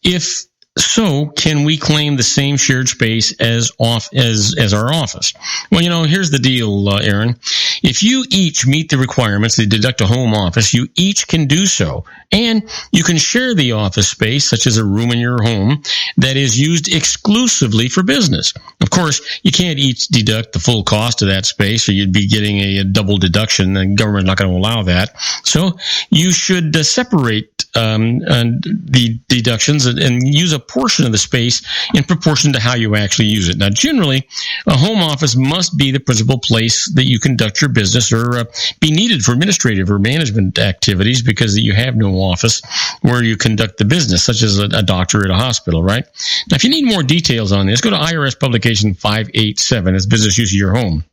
If so, can we claim the same shared space as our office? Well, here's the deal, Aaron. If you each meet the requirements to deduct a home office, you each can do so. And you can share the office space, such as a room in your home, that is used exclusively for business. Of course, you can't each deduct the full cost of that space, or you'd be getting a double deduction, and the government's not going to allow that. So you should separate the deductions and use a portion of the space in proportion to how you actually use it. Now, generally, a home office must be the principal place that you conduct your business or be needed for administrative or management activities because you have no office where you conduct the business, such as a doctor at a hospital, right? Now, if you need more details on this, go to IRS Publication 587 as business use of your home.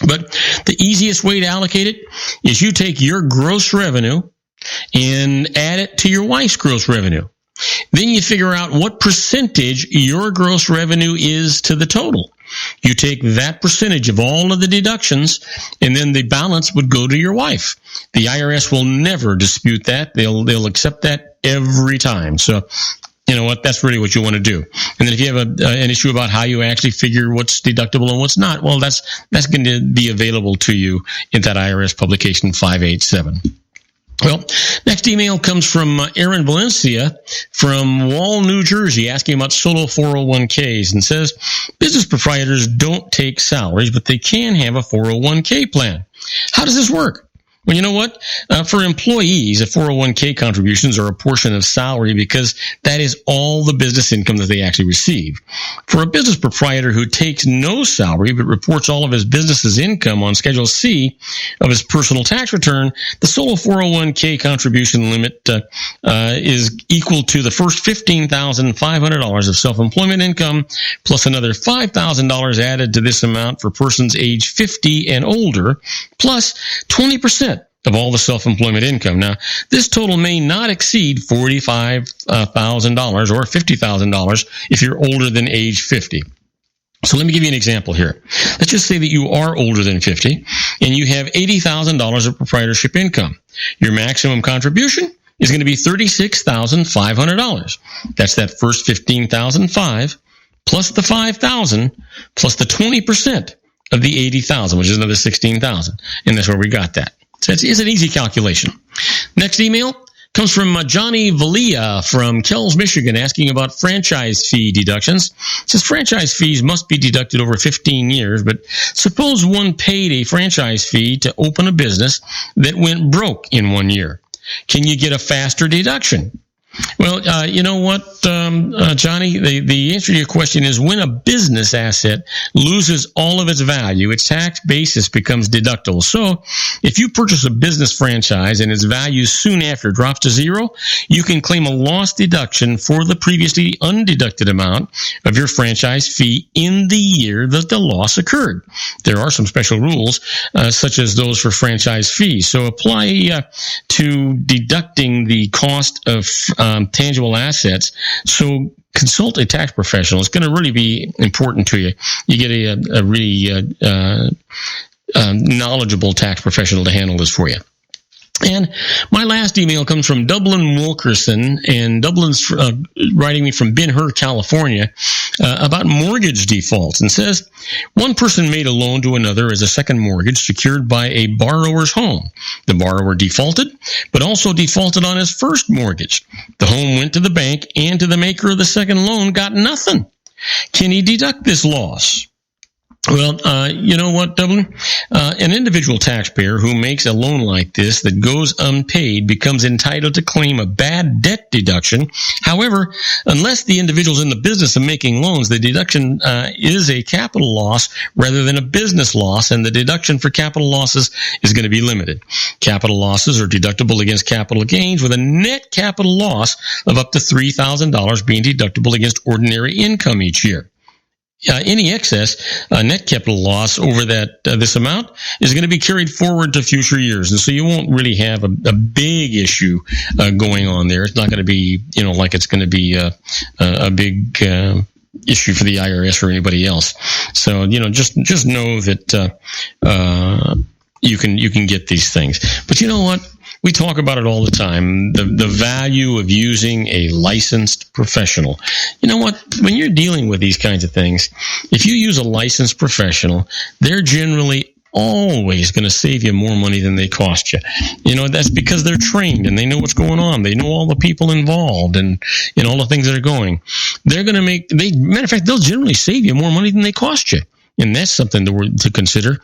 But the easiest way to allocate it is you take your gross revenue and add it to your wife's gross revenue. Then you figure out what percentage your gross revenue is to the total. You take that percentage of all of the deductions, and then the balance would go to your wife. The IRS will never dispute that. They'll accept that every time. So, you know what? That's really what you want to do. And then if you have an issue about how you actually figure what's deductible and what's not, well, that's going to be available to you in that IRS Publication 587. Well, next email comes from Aaron Valencia from Wall, New Jersey, asking about solo 401ks and says, business proprietors don't take salaries, but they can have a 401k plan. How does this work? Well, you know what? For employees, 401k contributions are a portion of salary because that is all the business income that they actually receive. For a business proprietor who takes no salary but reports all of his business's income on Schedule C of his personal tax return, the solo 401k contribution limit is equal to the first $15,500 of self-employment income plus another $5,000 added to this amount for persons age 50 and older, plus 20% of all the self-employment income. Now, this total may not exceed $45,000 or $50,000 if you're older than age 50. So let me give you an example here. Let's just say that you are older than 50 and you have $80,000 of proprietorship income. Your maximum contribution is going to be $36,500. That's that first $15,500 plus the $5,000 plus the 20% of the $80,000, which is another $16,000. And that's where we got that. So it's an easy calculation. Next email comes from Johnny Valia from Kells, Michigan, asking about franchise fee deductions. It says franchise fees must be deducted over 15 years, but suppose one paid a franchise fee to open a business that went broke in 1 year. Can you get a faster deduction? Well, you know what, Johnny, the answer to your question is when a business asset loses all of its value, its tax basis becomes deductible. So if you purchase a business franchise and its value soon after drops to zero, you can claim a loss deduction for the previously undeducted amount of your franchise fee in the year that the loss occurred. There are some special rules, such as those for franchise fees. So apply to deducting the cost of tangible assets. So consult a tax professional. It's going to really be important to you. You get a really knowledgeable tax professional to handle this for you. And my last email comes from Dublin Wilkerson, and Dublin's writing me from Ben Hur, California, about mortgage defaults, and says, one person made a loan to another as a second mortgage secured by a borrower's home. The borrower defaulted, but also defaulted on his first mortgage. The home went to the bank, and to the maker of the second loan got nothing. Can he deduct this loss? Well, you know what, Dublin? An individual taxpayer who makes a loan like this that goes unpaid becomes entitled to claim a bad debt deduction. However, unless the individual's in the business of making loans, the deduction is a capital loss rather than a business loss, and the deduction for capital losses is going to be limited. Capital losses are deductible against capital gains, with a net capital loss of up to $3,000 being deductible against ordinary income each year. Any excess net capital loss over this amount is going to be carried forward to future years, and so you won't really have a big issue going on there. It's not going to be, like it's going to be a big issue for the IRS or anybody else. So just know that you can get these things. But you know what? We talk about it all the time, the value of using a licensed professional. You know what? When you're dealing with these kinds of things, if you use a licensed professional, they're generally always going to save you more money than they cost you. That's because they're trained and they know what's going on. They know all the people involved and all the things that are going. They're going to matter of fact, they'll generally save you more money than they cost you. And that's something to consider.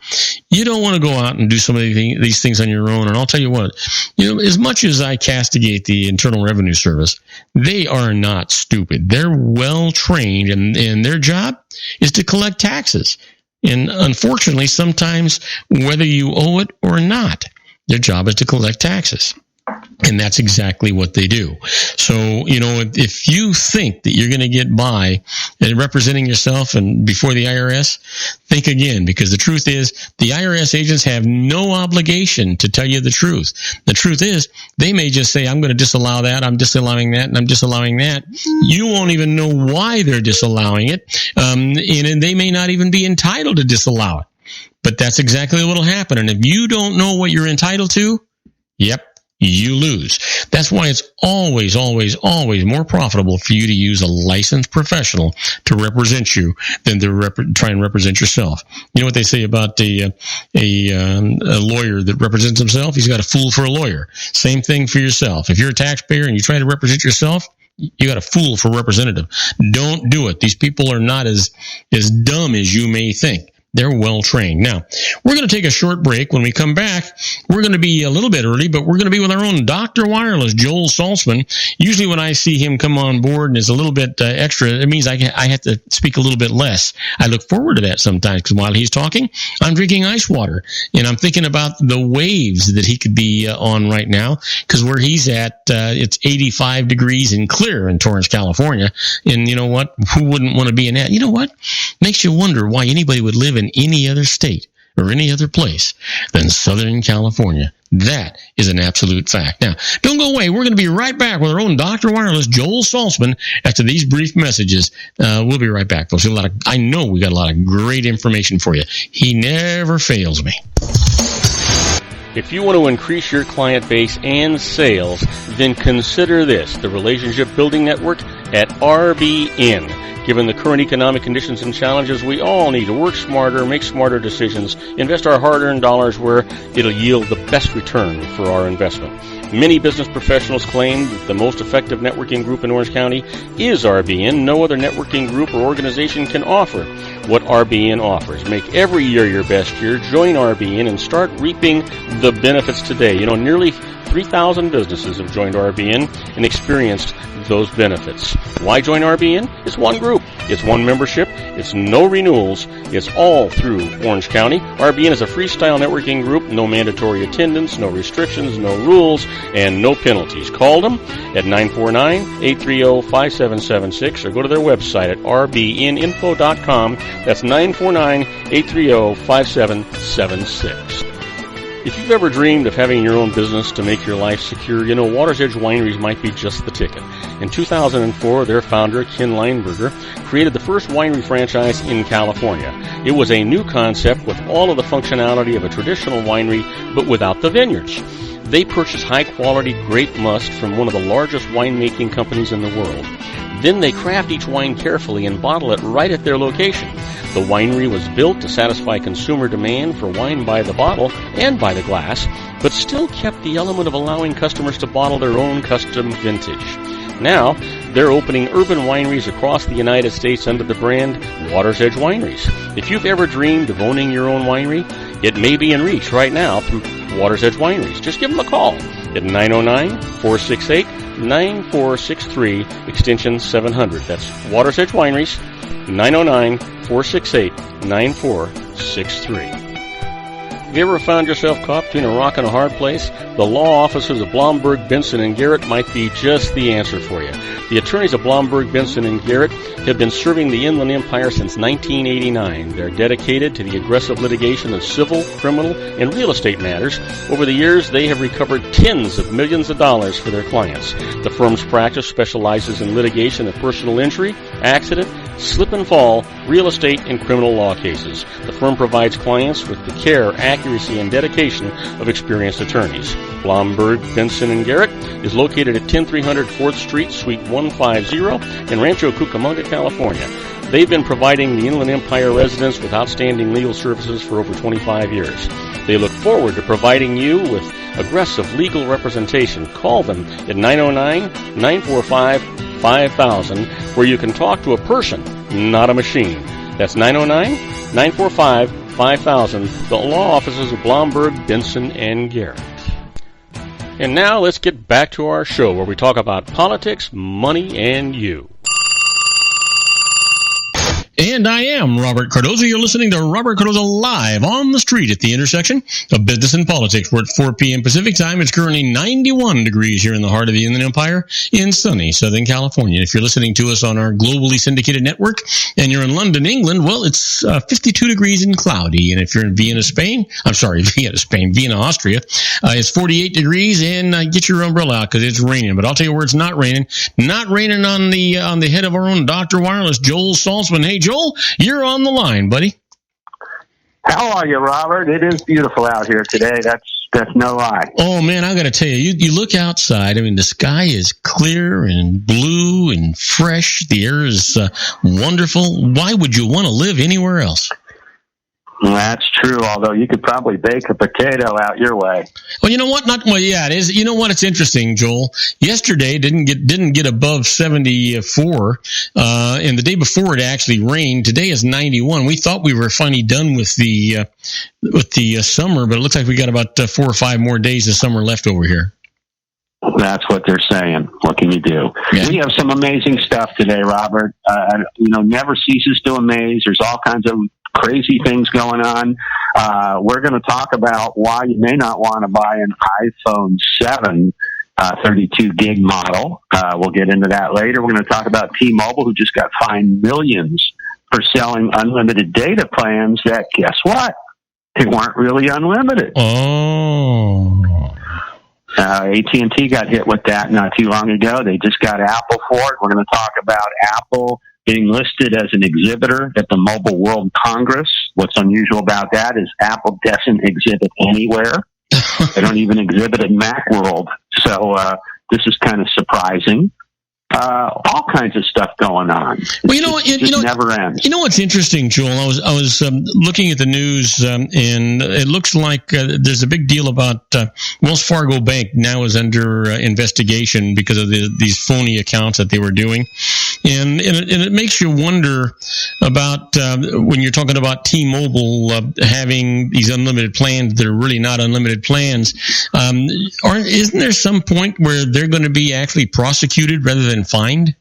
You don't want to go out and do some of these things on your own. And I'll tell you what, as much as I castigate the Internal Revenue Service, they are not stupid. They're well trained, and their job is to collect taxes. And unfortunately, sometimes whether you owe it or not, their job is to collect taxes. And that's exactly what they do. So, if you think that you're going to get by representing yourself and before the IRS, think again, because the truth is the IRS agents have no obligation to tell you the truth. The truth is they may just say, I'm going to disallow that, I'm disallowing that, and I'm disallowing that. You won't even know why they're disallowing it. And they may not even be entitled to disallow it. But that's exactly what will happen. And if you don't know what you're entitled to, yep, you lose. That's why it's always, always, always more profitable for you to use a licensed professional to represent you than to try and represent yourself. You know what they say about a lawyer that represents himself? He's got a fool for a lawyer. Same thing for yourself. If you're a taxpayer and you try to represent yourself, you got a fool for representative. Don't do it. These people are not as dumb as you may think. They're well trained. Now, we're going to take a short break. When we come back, we're going to be a little bit early, but we're going to be with our own Dr. Wireless, Joel Saltzman. Usually when I see him come on board and it's a little bit extra, it means I have to speak a little bit less. I look forward to that sometimes, because while he's talking, I'm drinking ice water, and I'm thinking about the waves that he could be on right now, because where he's at, it's 85 degrees and clear in Torrance, California. And you know what? Who wouldn't want to be in that? You know what? Makes you wonder why anybody would live in any other state or any other place than Southern California. That is an absolute fact. Now, don't go away. We're going to be right back with our own Dr. Wireless, Joel Saltzman, after these brief messages. We'll be right back, folks. I know we got a lot of great information for you. He never fails me. If you want to increase your client base and sales, then consider this, the Relationship Building Network at RBN. Given the current economic conditions and challenges, we all need to work smarter, make smarter decisions, invest our hard-earned dollars where it'll yield the best return for our investment. Many business professionals claim that the most effective networking group in Orange County is RBN. No other networking group or organization can offer what RBN offers. Make every year your best year. Join RBN and start reaping the benefits today. Nearly 3,000 businesses have joined RBN and experienced those benefits. Why join RBN? It's one group. It's one membership. It's no renewals. It's all through Orange County. RBN is a freestyle networking group. No mandatory attendance, no restrictions, no rules, and no penalties. Call them at 949-830-5776 or go to their website at rbninfo.com. That's 949-830-5776. If you've ever dreamed of having your own business to make your life secure, Water's Edge Wineries might be just the ticket. In 2004, their founder, Ken Leinberger, created the first winery franchise in California. It was a new concept with all of the functionality of a traditional winery, but without the vineyards. They purchase high-quality grape must from one of the largest winemaking companies in the world. Then they craft each wine carefully and bottle it right at their location. The winery was built to satisfy consumer demand for wine by the bottle and by the glass, but still kept the element of allowing customers to bottle their own custom vintage. Now, They're opening urban wineries across the United States under the brand Water's Edge Wineries. If you've ever dreamed of owning your own winery, it may be in reach right now through Water's Edge Wineries. Just give them a call at 909-468-9463, extension 700. That's Water's Edge Wineries, 909-468-9463. Have you ever found yourself caught between a rock and a hard place? The law offices of Blomberg, Benson, & Garrett might be just the answer for you. The attorneys of Blomberg, Benson, & Garrett have been serving the Inland Empire since 1989. They're dedicated to the aggressive litigation of civil, criminal, and real estate matters. Over the years, they have recovered tens of millions of dollars for their clients. The firm's practice specializes in litigation of personal injury, accident, slip and fall, real estate, and criminal law cases. The firm provides clients with the care, accuracy, and dedication of experienced attorneys. Blomberg, Benson, & Garrett is located at 10300 4th Street, Suite 150 in Rancho Cucamonga, California. They've been providing the Inland Empire residents with outstanding legal services for over 25 years. They look forward to providing you with aggressive legal representation. Call them at 909-945-5000, where you can talk to a person, not a machine. That's 909-945-5000, the law offices of Blomberg, Benson, & Garrett. And now let's get back to our show where we talk about politics, money, and you. And I am Robert Cardoza. You're listening to Robert Cardoza Live on the Street at the intersection of business and politics. We're at 4 p.m. Pacific time. It's currently 91 degrees here in the heart of the Inland Empire in sunny Southern California. If you're listening to us on our globally syndicated network and you're in London, England, well, it's 52 degrees and cloudy. And if you're in Vienna, Austria, it's 48 degrees, and get your umbrella out because it's raining. But I'll tell you where it's not raining. Not raining on the head of our own Dr. Wireless, Joel Saltzman. Hey, Joel, you're on the line, buddy. How are you, Robert? It is beautiful out here today. That's no lie. Oh, man, I got to tell you, you look outside. I mean, the sky is clear and blue and fresh. The air is wonderful. Why would you want to live anywhere else? That's true, although you could probably bake a potato out your way. Well, you know what? It is. You know what? It's interesting, Joel. Yesterday didn't get above 74, and the day before it actually rained. Today is 91. We thought we were finally done with the summer, but it looks like we got about 4 or 5 more days of summer left over here. That's what they're saying. What can you do? Yeah. We have some amazing stuff today, Robert. Never ceases to amaze. There's all kinds of crazy things going on. We're going to talk about why you may not want to buy an iPhone 7 32 gig model. We'll get into that later. We're going to talk about T-Mobile, who just got fined millions for selling unlimited data plans that, guess what? They weren't really unlimited. Oh. AT&T got hit with that not too long ago. They just got Apple for it. We're going to talk about Apple being listed as an exhibitor at the Mobile World Congress. What's unusual about that is Apple doesn't exhibit anywhere. They don't even exhibit at Macworld. So this is kind of surprising. All kinds of stuff going on. Well, it never ends. You know what's interesting, Joel? I was looking at the news, and it looks like there's a big deal about Wells Fargo Bank now is under investigation because of these phony accounts that they were doing, and it makes you wonder about when you're talking about T-Mobile having these unlimited plans that are really not unlimited plans. Isn't there some point where they're going to be actually prosecuted rather than fined?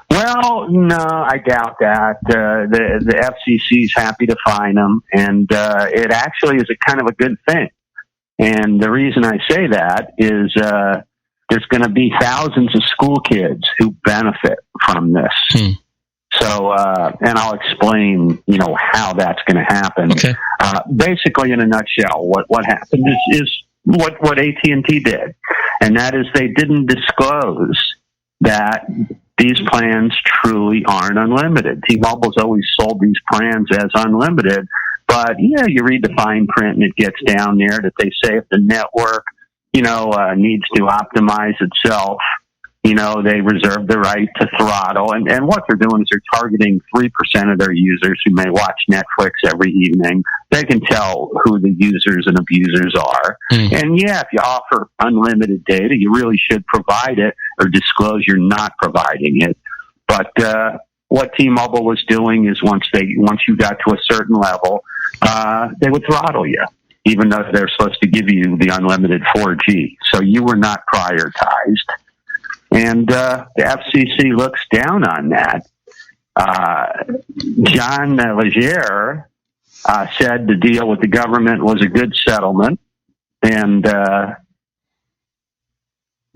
Well, no, I doubt that. The FCC is happy to fine them, and it actually is a kind of a good thing. And the reason I say that is there's going to be thousands of school kids who benefit from this. So, and I'll explain, how that's going to happen. Okay. Basically, in a nutshell, what happened is what AT&T did, and that is they didn't disclose that these plans truly aren't unlimited. T-Mobile's always sold these plans as unlimited, but you read the fine print and it gets down there that they say if the network, needs to optimize itself, they reserve the right to throttle. And what they're doing is they're targeting 3% of their users who may watch Netflix every evening. They can tell who the users and abusers are. And yeah, if you offer unlimited data, you really should provide it or disclose you're not providing it. But what T-Mobile was doing is once you got to a certain level, they would throttle you, even though they're supposed to give you the unlimited 4G. So you were not prioritized. And the FCC looks down on that. John Legere said the deal with the government was a good settlement. And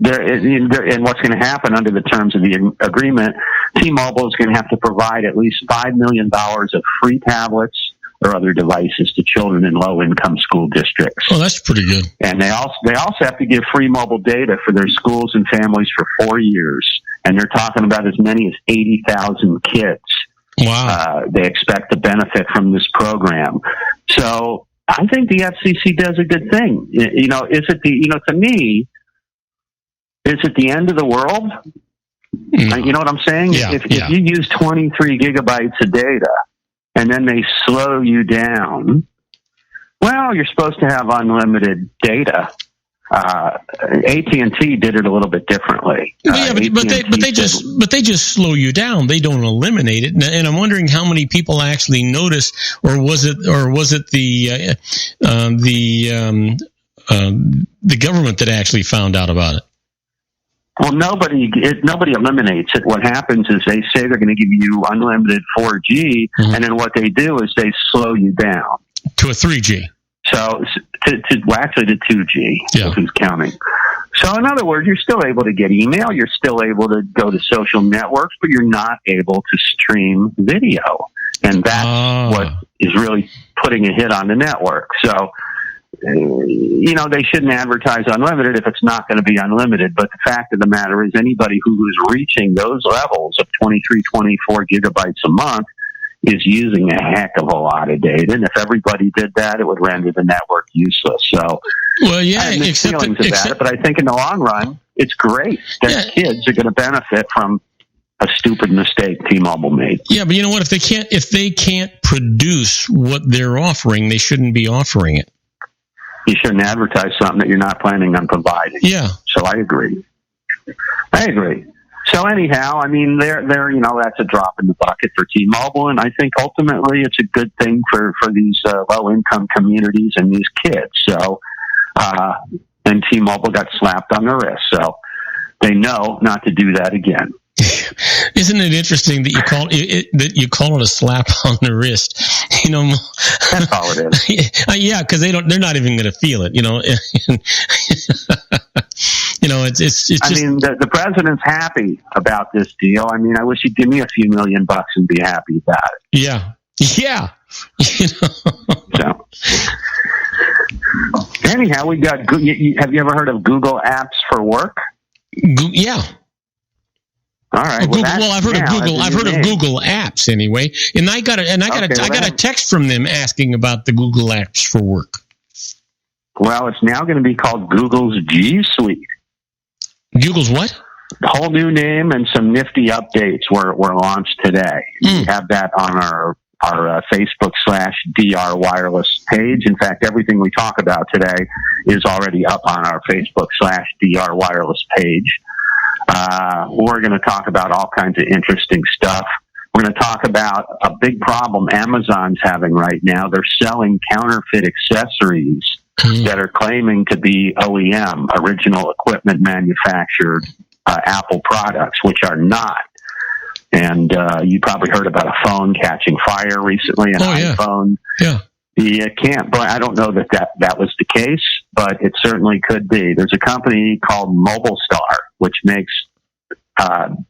and what's going to happen under the terms of the agreement, T-Mobile is going to have to provide at least $5 million of free tablets or other devices to children in low-income school districts. Oh, that's pretty good. And they also have to give free mobile data for their schools and families for 4 years. And they're talking about as many as 80,000 kids. Wow. They expect to benefit from this program. So I think the FCC does a good thing. To me, is it the end of the world? No. You know what I'm saying? Yeah, if you use 23 gigabytes of data and then they slow you down, well, you're supposed to have unlimited data. AT&T did it a little bit differently. But they just slow you down. They don't eliminate it. And I'm wondering how many people actually notice, or was it the government that actually found out about it? Well, nobody eliminates it. What happens is they say they're going to give you unlimited 4G, and then what they do is they slow you down to a 3G. So, actually to 2G, if who's counting. So, in other words, you're still able to get email, you're still able to go to social networks, but you're not able to stream video. And that's what is really putting a hit on the network. So, they shouldn't advertise unlimited if it's not going to be unlimited. But the fact of the matter is anybody who is reaching those levels of 23, 24 gigabytes a month is using a heck of a lot of data. And if everybody did that, it would render the network useless. So I have mixed feelings about it, but I think in the long run, it's great that kids are going to benefit from a stupid mistake T-Mobile made. Yeah, but you know what? If they can't produce what they're offering, they shouldn't be offering it. You shouldn't advertise something that you're not planning on providing. Yeah. So I agree. So anyhow, I mean, that's a drop in the bucket for T-Mobile, and I think ultimately it's a good thing for these low-income communities and these kids. So, and T-Mobile got slapped on the wrist, so they know not to do that again. Isn't it interesting that you call it a slap on the wrist? That's all it is. Yeah, because they're not even going to feel it. It's just. I mean, the president's happy about this deal. I mean, I wish he'd give me a few $million and be happy about it. Yeah. So, anyhow, we got. Have you ever heard of Google Apps for Work? Yeah. All right. I've heard of Google. I've heard of Google Apps anyway, and I got a text from them asking about the Google Apps for Work. Well, it's now going to be called Google's G Suite. Google's what? The whole new name and some nifty updates were launched today. We have that on our Facebook/DR Wireless page. In fact, everything we talk about today is already up on our Facebook/DR Wireless page. We're going to talk about all kinds of interesting stuff. We're going to talk about a big problem Amazon's having right now. They're selling counterfeit accessories that are claiming to be OEM, original equipment manufactured Apple products, which are not. And you probably heard about a phone catching fire recently, iPhone. Yeah. You can't, but I don't know that was the case, but it certainly could be. There's a company called Mobile Star, which makes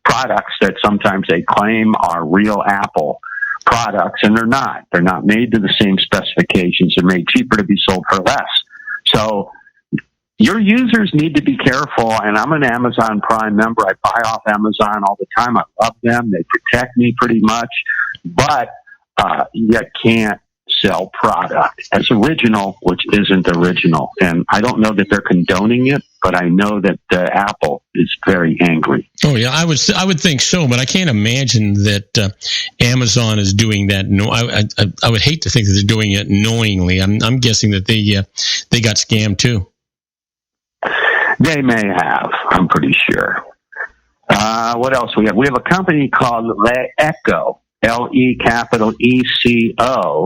products that sometimes they claim are real Apple products, and they're not. They're not made to the same specifications. They're made cheaper to be sold for less. So your users need to be careful, and I'm an Amazon Prime member. I buy off Amazon all the time. I love them. They protect me pretty much, but you can't sell product as original, which isn't original. And I don't know that they're condoning it, but I know that Apple is very angry. Oh yeah, I would think so, but I can't imagine that Amazon is doing that. No, I would hate to think that they're doing it knowingly. I'm guessing that they got scammed too. They may have. I'm pretty sure. What else we have? We have a company called LeEco, LECO.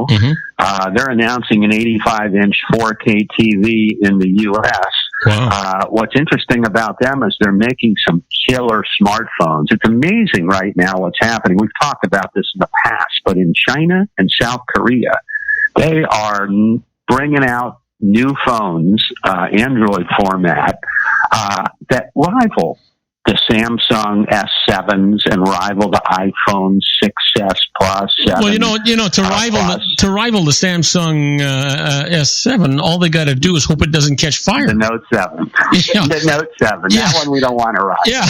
Mm-hmm. They're announcing an 85-inch 4K TV in the U.S. Wow. What's interesting about them is they're making some killer smartphones. It's amazing right now what's happening. We've talked about this in the past, but in China and South Korea, they are bringing out new phones, Android format, that rival the Samsung S7s and rival the iPhone 6s Plus. 7, well, to rival the Samsung S7, all they got to do is hope it doesn't catch fire. The Note 7. Yeah. The Note 7. Yeah. That one we don't want to rival. Yeah.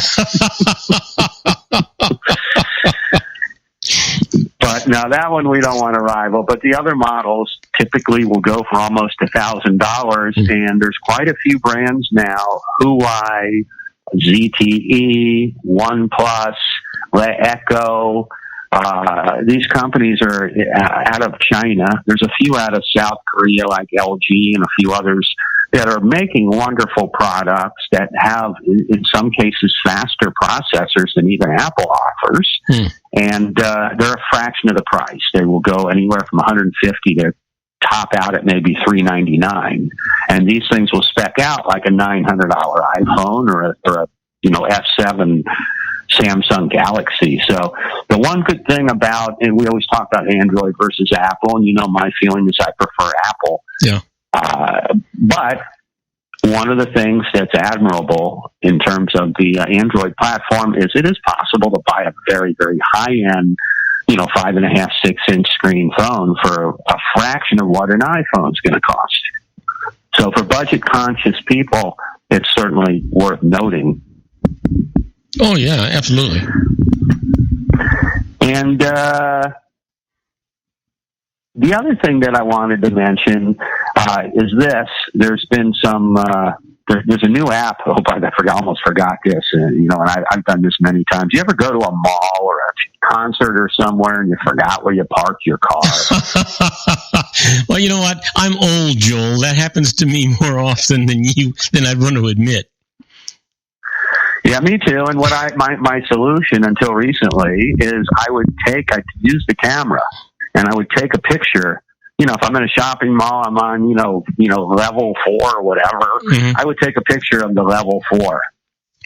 But no, that one we don't want to rival. But the other models typically will go for almost $1,000, and there's quite a few brands now: Huawei, ZTE, OnePlus, LeEco. These companies are out of China. There's a few out of South Korea, like LG, and a few others that are making wonderful products that have, in some cases, faster processors than even Apple offers. And they're a fraction of the price. They will go anywhere from $150 to top out at maybe $399, and these things will spec out like a $900 iPhone or a F7 Samsung Galaxy. So the one good thing about, and we always talk about Android versus Apple, and my feeling is I prefer Apple. Yeah. But one of the things that's admirable in terms of the Android platform is it is possible to buy a very, very high-end 5.5, 6-inch screen phone for a fraction of what an iPhone is going to cost. So for budget-conscious people, it's certainly worth noting. Oh, yeah, absolutely. And the other thing that I wanted to mention is this. There's been some... There's a new app. Oh, I almost forgot this. And I've done this many times. You ever go to a mall or a concert or somewhere and you forgot where you parked your car? Well, you know what? I'm old, Joel. That happens to me more often than I'd want to admit. Yeah, me too. And what my solution until recently is I use the camera and I would take a picture. If I'm in a shopping mall, I'm on, level 4 or whatever. Mm-hmm. I would take a picture of the level 4.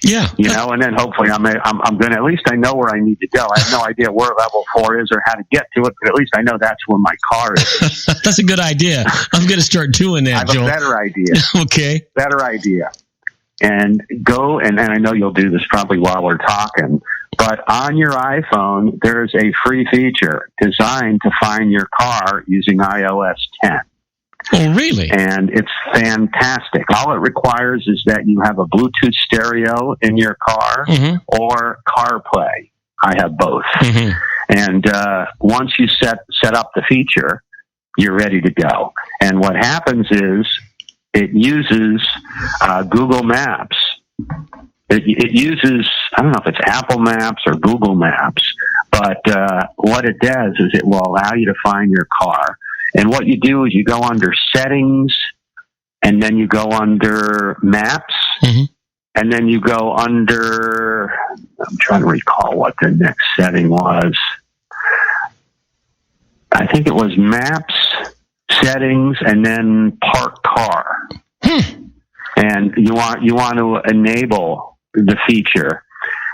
Yeah. And then hopefully I'm going to, at least I know where I need to go. I have no idea where level 4 is or how to get to it, but at least I know that's where my car is. That's a good idea. I'm going to start doing that, Joel. I have a better idea. Okay. Better idea. And go, and I know you'll do this probably while we're talking, but on your iPhone, there's a free feature designed to find your car using iOS 10. Oh, really? And it's fantastic. All it requires is that you have a Bluetooth stereo in your car or CarPlay. I have both. Mm-hmm. And once you set up the feature, you're ready to go. And what happens is it uses Google Maps. It uses, I don't know if it's Apple Maps or Google Maps, but what it does is it will allow you to find your car. And what you do is you go under Settings, and then you go under Maps, and then you go under, I'm trying to recall what the next setting was. I think it was Maps, Settings, and then Park Car. And you want to enable the feature.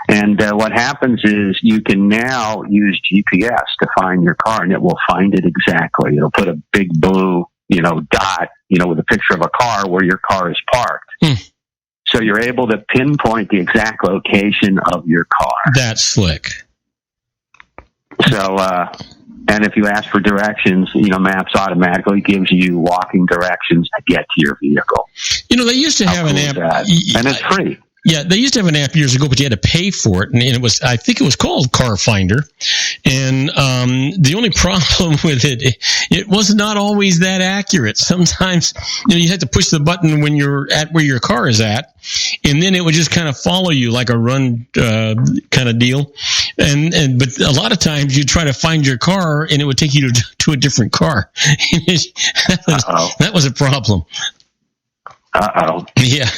And what happens is you can now use GPS to find your car, and it will find it exactly. It'll put a big blue, dot, with a picture of a car where your car is parked. So you're able to pinpoint the exact location of your car. That's slick. So, and if you ask for directions, Maps automatically gives you walking directions to get to your vehicle. They used to have an app. And it's free. Yeah, they used to have an app years ago, but you had to pay for it, and I think it was called Car Finder. And the only problem with it was not always that accurate. Sometimes you had to push the button when you're at where your car is at, and then it would just kind of follow you like a run kind of deal. But a lot of times you try to find your car, and it would take you to a different car. That was a problem. Yeah.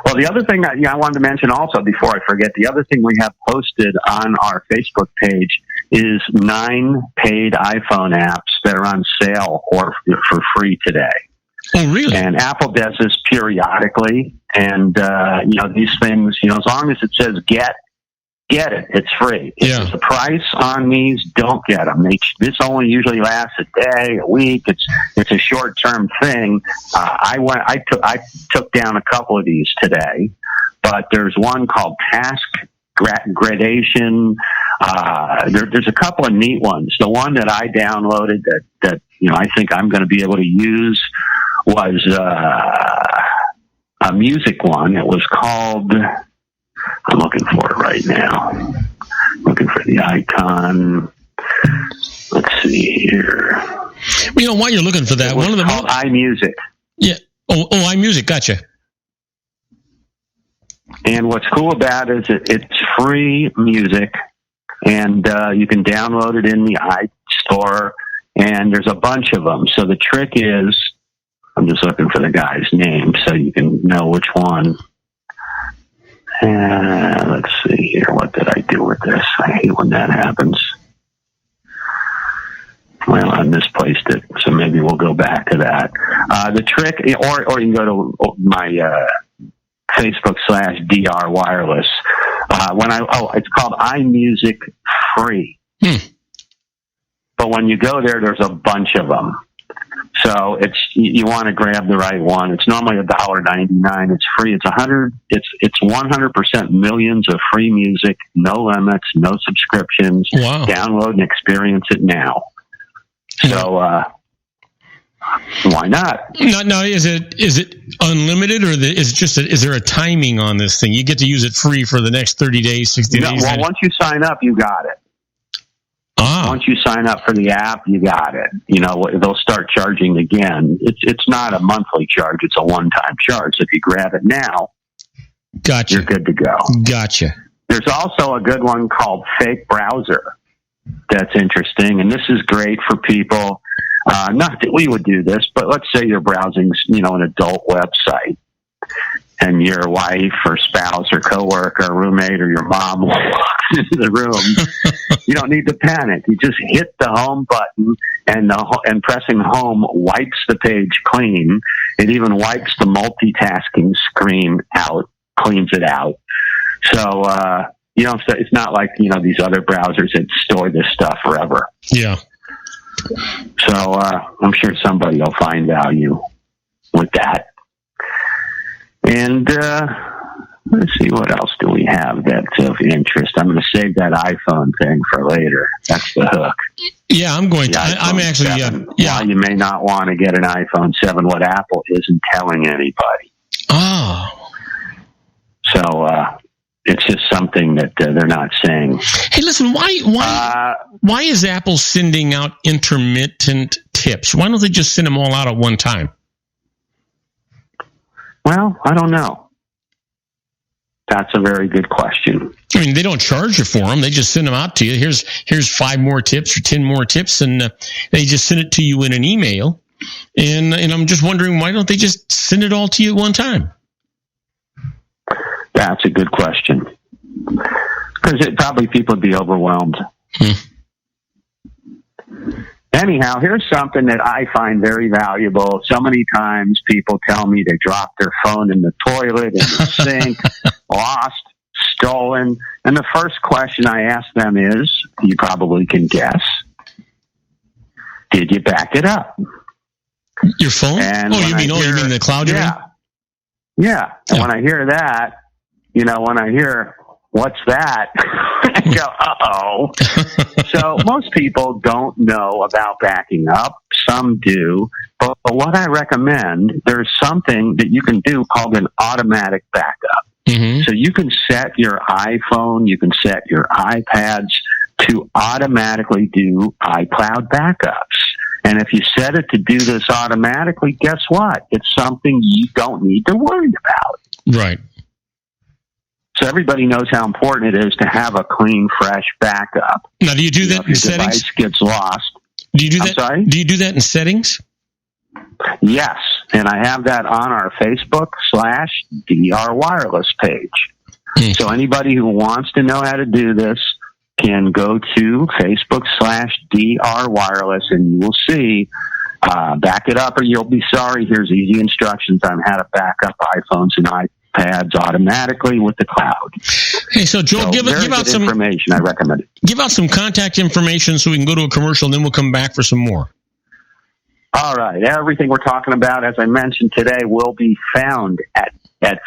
Well, the other thing I wanted to mention also before I forget, the other thing we have posted on our Facebook page is 9 paid iPhone apps that are on sale or for free today. Oh, really? And Apple does this periodically. And, these things, as long as it says get it. It's free. If there's a price on these, don't get them. This only usually lasts a day, a week. It's a short-term thing. I took down a couple of these today, but there's one called Task Gradation. There's a couple of neat ones. The one that I downloaded that I think I'm going to be able to use was a music one. It was called. I'm looking for it right now. Looking for the icon. Let's see here. Well, while you're looking for that, one of the called iMusic. Yeah. Oh, iMusic. Gotcha. And what's cool about it is it's free music, and you can download it in the iStore, and there's a bunch of them. So the trick is, I'm just looking for the guy's name so you can know which one. Let's see here. What did I do with this? I hate when that happens. Well, I misplaced it, so maybe we'll go back to that. The trick, or you can go to my Facebook /DR Wireless. It's called iMusic Free. But when you go there, there's a bunch of them. So you want to grab the right one. It's normally $1.99. It's free. It's 100% millions of free music, no limits, no subscriptions. Wow. Download and experience it now. So why not? No, is it unlimited, or is there a timing on this thing? You get to use it free for the next 30 days, 60 days? Well, once you sign up, you got it. Once you sign up for the app, you got it. They'll start charging again. It's not a monthly charge. It's a one-time charge. So if you grab it now, gotcha, you're good to go. Gotcha. There's also a good one called Fake Browser that's interesting, and this is great for people. Not that we would do this, but let's say you're browsing, an adult website, and your wife or spouse or coworker or roommate or your mom walks into the room. You don't need to panic. You just hit the home button, and pressing home wipes the page clean. It even wipes the multitasking screen out, cleans it out. So, it's not like, these other browsers that store this stuff forever. Yeah. So, I'm sure somebody will find value with that. And let's see, what else do we have that's of interest? I'm going to save that iPhone thing for later. That's the hook. Yeah, I'm going to. I'm actually, 7. Why you may not want to get an iPhone 7, what Apple isn't telling anybody. Oh. So it's just something that they're not saying. Hey, listen, why is Apple sending out intermittent tips? Why don't they just send them all out at one time? Well, I don't know. That's a very good question. I mean, they don't charge you for them. They just send them out to you. Here's 5 more tips or 10 more tips, and they just send it to you in an email. And I'm just wondering, why don't they just send it all to you at one time? That's a good question. Because probably people would be overwhelmed. Anyhow, here's something that I find very valuable. So many times people tell me they dropped their phone in the toilet, in the sink, lost, stolen. And the first question I ask them is, you probably can guess, did you back it up? Your phone? And you mean the cloud? Yeah. And when I hear that, when I hear, what's that? I go, uh-oh. So most people don't know about backing up. Some do. But what I recommend, there's something that you can do called an automatic backup. Mm-hmm. So you can set your iPhone, you can set your iPads to automatically do iCloud backups. And if you set it to do this automatically, guess what? It's something you don't need to worry about. Right. So everybody knows how important it is to have a clean, fresh backup. Now, do you do that in settings? If your device gets lost. Do you do that? I'm sorry? Do you do that in settings? Yes, and I have that on our Facebook/DR Wireless page. So anybody who wants to know how to do this can go to Facebook/DR Wireless, and you will see, back it up or you'll be sorry. Here's easy instructions on how to back up iPhones and iPads automatically with the cloud. Hey, so Joel, give out some information. I recommend it. Give out some contact information so we can go to a commercial, and then we'll come back for some more. All right. Everything we're talking about, as I mentioned today, will be found at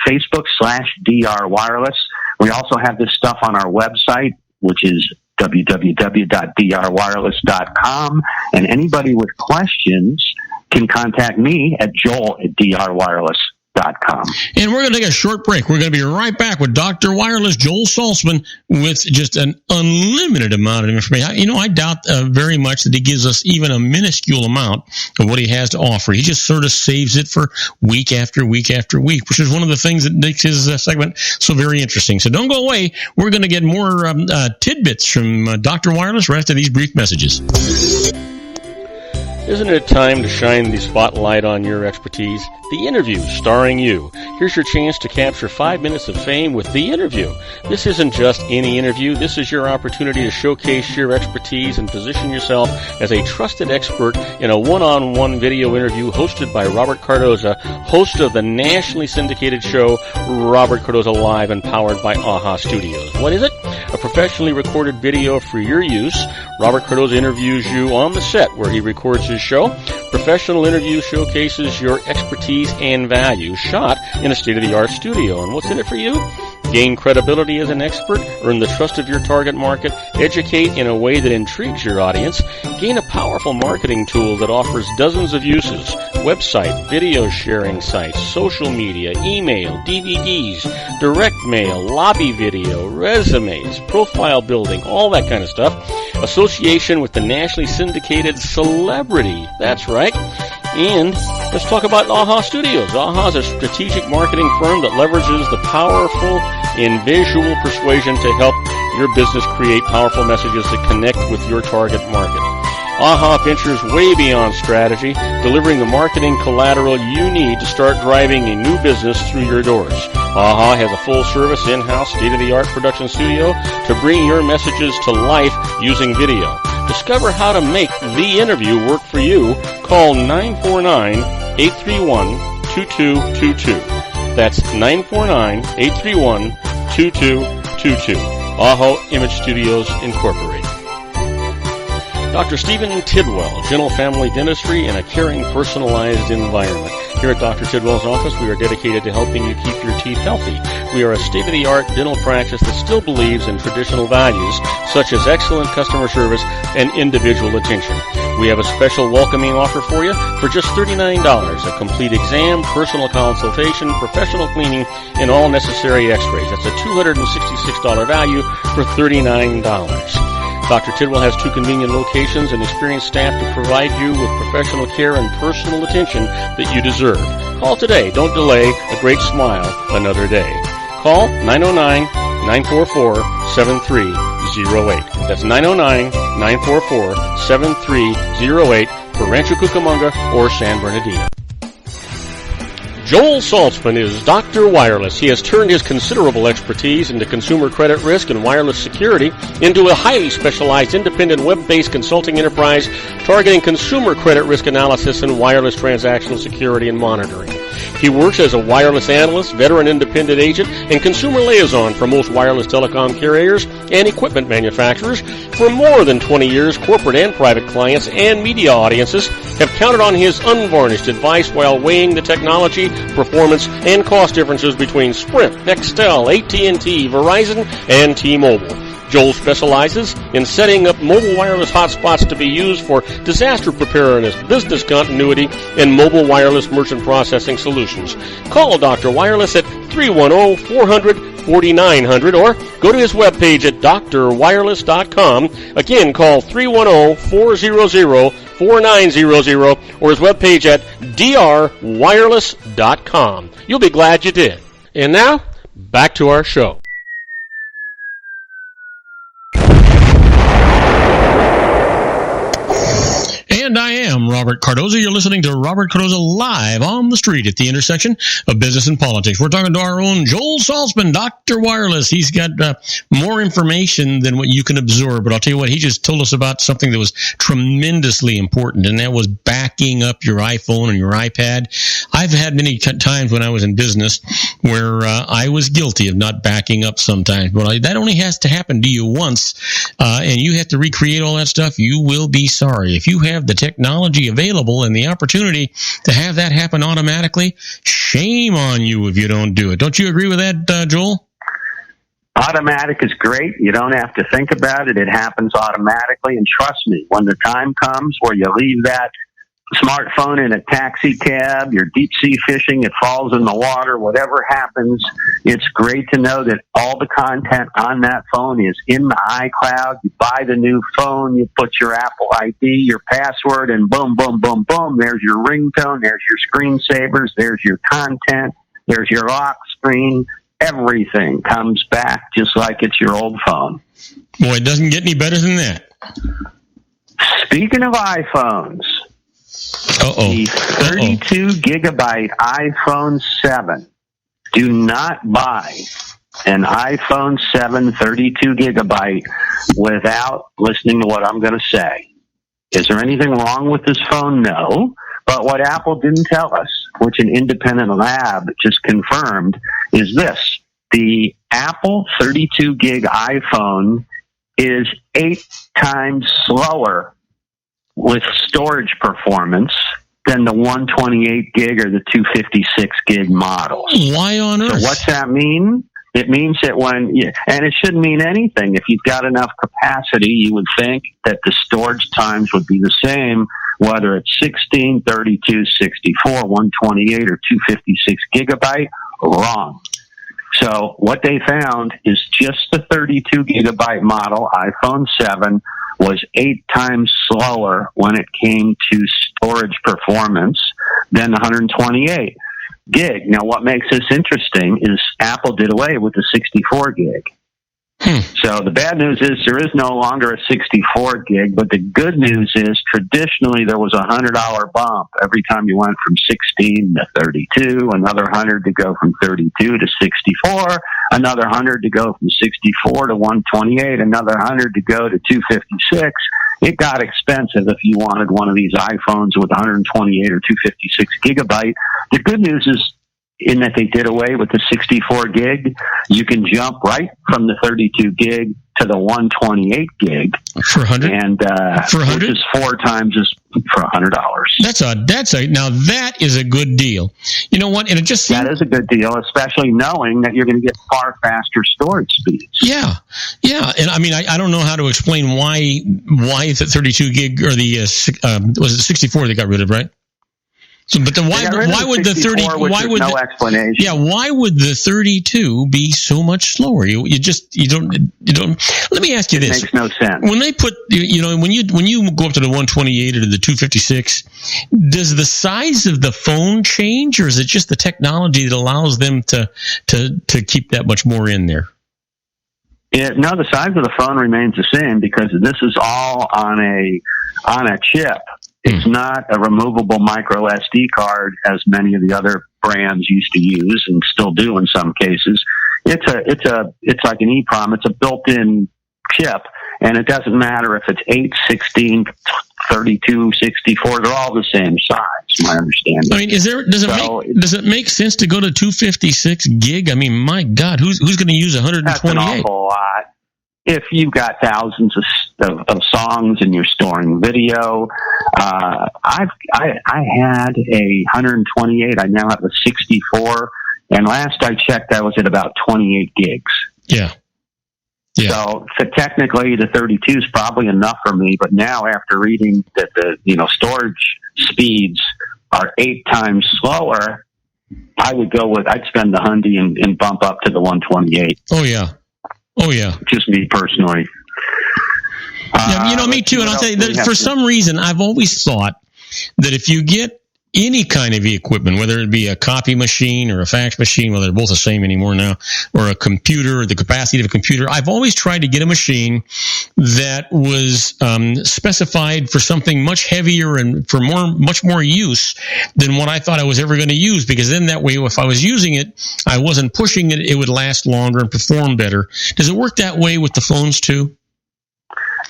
Facebook/DR Wireless. We also have this stuff on our website, which is www.drwireless.com. And anybody with questions can contact me at joel@drwireless.com. And we're going to take a short break. We're going to be right back with Dr. Wireless Joel Saltzman with just an unlimited amount of information. You know, I doubt very much that he gives us even a minuscule amount of what he has to offer. He just sort of saves it for week after week after week, which is one of the things that makes his segment so very interesting. So don't go away. We're going to get more tidbits from Dr. Wireless right after these brief messages. Isn't it time to shine the spotlight on your expertise? The Interview, starring you. Here's your chance to capture 5 minutes of fame with The Interview. This isn't just any interview. This is your opportunity to showcase your expertise and position yourself as a trusted expert in a one-on-one video interview hosted by Robert Cardoza, host of the nationally syndicated show Robert Cardoza Live and powered by AHA Studios. What is it? A professionally recorded video for your use. Robert Cardoza interviews you on the set where he records his show. Professional interview showcases your expertise and value, shot in a state-of-the-art studio. And what's in it for you? Gain credibility as an expert, earn the trust of your target market, educate in a way that intrigues your audience, gain a powerful marketing tool that offers dozens of uses, website, video sharing sites, social media, email, DVDs, direct mail, lobby video, resumes, profile building, all that kind of stuff. Association with the nationally syndicated celebrity. That's right. And let's talk about AHA Studios. AHA is a strategic marketing firm that leverages the powerful and visual persuasion to help your business create powerful messages that connect with your target market. AHA ventures way beyond strategy, delivering the marketing collateral you need to start driving a new business through your doors. AHA has a full-service, in-house, state-of-the-art production studio to bring your messages to life using video. Discover how to make The Interview work for you. Call 949-831-2222. That's 949-831-2222. AHA Image Studios Incorporated. Dr. Stephen Tidwell, General Family Dentistry in a caring, personalized environment. Here at Dr. Tidwell's office, we are dedicated to helping you keep your teeth healthy. We are a state-of-the-art dental practice that still believes in traditional values, such as excellent customer service and individual attention. We have a special welcoming offer for you for just $39, a complete exam, personal consultation, professional cleaning, and all necessary x-rays. That's a $266 value for $39. Dr. Tidwell has 2 convenient locations and experienced staff to provide you with professional care and personal attention that you deserve. Call today. Don't delay. A great smile another day. Call 909-944-7308. That's 909-944-7308 for Rancho Cucamonga or San Bernardino. Joel Saltzman is Dr. Wireless. He has turned his considerable expertise into consumer credit risk and wireless security into a highly specialized independent web-based consulting enterprise targeting consumer credit risk analysis and wireless transactional security and monitoring. He works as a wireless analyst, veteran independent agent, and consumer liaison for most wireless telecom carriers and equipment manufacturers. For more than 20 years, corporate and private clients and media audiences have counted on his unvarnished advice while weighing the technology, performance, and cost differences between Sprint, Nextel, AT&T, Verizon, and T-Mobile. Joel specializes in setting up mobile wireless hotspots to be used for disaster preparedness, business continuity, and mobile wireless merchant processing solutions. Call Dr. Wireless at 310-400-4900 or go to his webpage at drwireless.com. Again, call 310-400-4900 or his webpage at drwireless.com. You'll be glad you did. And now, back to our show. And I am Robert Cardoza. You're listening to Robert Cardoza live on the street at the intersection of business and politics. We're talking to our own Joel Saltzman, Dr. Wireless. He's got more information than what you can absorb. But I'll tell you what, he just told us about something that was tremendously important, and that was backing up your iPhone and your iPad. I've had many times when I was in business where I was guilty of not backing up sometimes. But that only has to happen to you once, and you have to recreate all that stuff. You will be sorry. If you have the technology available and the opportunity to have that happen automatically, shame on you if you don't do it. Don't you agree with that, Joel? Automatic is great. You don't have to think about it. It happens automatically. And trust me, when the time comes where you leave that smartphone in a taxi cab, you're deep sea fishing, it falls in the water, whatever happens, it's great to know that all the content on that phone is in the iCloud. You buy the new phone, you put your Apple ID, your password, and boom, boom, boom, boom, there's your ringtone, there's your screensavers, there's your content, there's your lock screen. Everything comes back just like it's your old phone. Boy, it doesn't get any better than that. Speaking of iPhones, the 32 gigabyte iPhone 7. Do not buy an iPhone 7 32 gigabyte without listening to what I'm going to say. Is there anything wrong with this phone? No. But what Apple didn't tell us, which an independent lab just confirmed, is this. The Apple 32 gig iPhone is 8 times slower with storage performance than the 128 gig or the 256 gig models. Why on earth? So what's that mean? It means that and it shouldn't mean anything. If you've got enough capacity, you would think that the storage times would be the same, whether it's 16, 32, 64, 128, or 256 gigabyte. Wrong. So what they found is just the 32 gigabyte model, iPhone 7, was 8 times slower when it came to storage performance than the 128 gig. Now, what makes this interesting is Apple did away with the 64 gig. So the bad news is there is no longer a 64 gig, but the good news is traditionally there was a $100 bump every time you went from 16 to 32, another 100 to go from 32 to 64, another 100 to go from 64 to 128, another 100 to go to 256. It got expensive if you wanted one of these iPhones with 128 or 256 gigabyte. The good news is in that they did away with the 64 gig, you can jump right from the 32 gig to the 128 gig for 100, and for 100, which is 4 times as for $100. Now that is a good deal. You know what? And it just seems, that is a good deal, especially knowing that you're going to get far faster storage speeds. Yeah. And I mean, I don't know how to explain why the 32 gig or the was it 64 they got rid of, right? So, but then why would the 30? Why would no explanation? Yeah, why would the 32 be so much slower? You don't. Let me ask you this: it makes no sense. When they put when you go up to the 128 or to the 256, does the size of the phone change, or is it just the technology that allows them to keep that much more in there? No, the size of the phone remains the same because this is all on a chip. It's not a removable micro SD card as many of the other brands used to use and still do in some cases. It's like an EEPROM. It's a built-in chip, and it doesn't matter if it's 8, 16, 32, 64. They're all the same size, my understanding. I mean, does it make sense to go to 256 gig? I mean, my God, who's going to use 128? That's an awful lot. If you've got thousands of songs and you're storing video, I had a 128. I now have a 64, and last I checked, I was at about 28 gigs. Yeah. Yeah. So technically, the 32 is probably enough for me. But now, after reading that the storage speeds are 8 times slower, I'd spend the Hyundai and bump up to the 128. Oh yeah. Just me personally. Yeah, me too. And I'll tell you that for some reason, I've always thought that if you get any kind of equipment, whether it be a copy machine or a fax machine, well, they're both the same anymore now, or a computer, or the capacity of a computer, I've always tried to get a machine that was specified for something much heavier and for much more use than what I thought I was ever going to use, because then that way, if I was using it, I wasn't pushing it, it would last longer and perform better. Does it work that way with the phones too?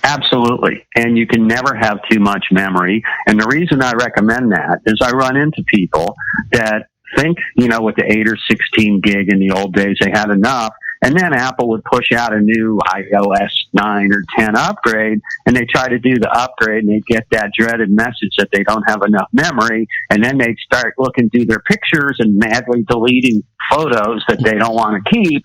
Absolutely. And you can never have too much memory. And the reason I recommend that is I run into people that think, with the 8 or 16 gig in the old days, they had enough. And then Apple would push out a new iOS 9 or 10 upgrade, and they try to do the upgrade, and they get that dreaded message that they don't have enough memory, and then they'd start looking through their pictures and madly deleting photos that they don't want to keep,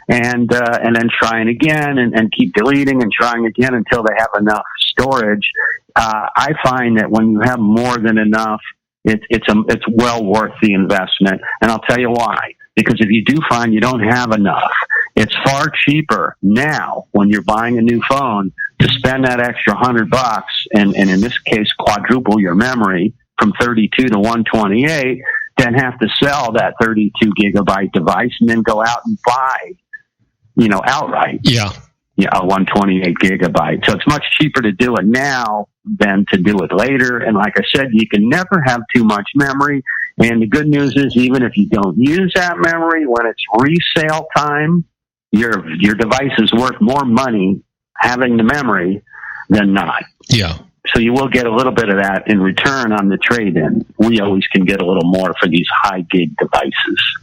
and then trying again and keep deleting and trying again until they have enough storage. I find that when you have more than enough, it's well worth the investment, and I'll tell you why. Because if you do find you don't have enough, it's far cheaper now when you're buying a new phone to spend that extra $100 and in this case quadruple your memory from 32 to 128 than have to sell that 32 gigabyte device and then go out and buy, outright. Yeah. A 128 gigabyte. So it's much cheaper to do it now than to do it later. And like I said, you can never have too much memory. And the good news is, even if you don't use that memory, when it's resale time, your device is worth more money having the memory than not. Yeah. So you will get a little bit of that in return on the trade-in. We always can get a little more for these high gig devices.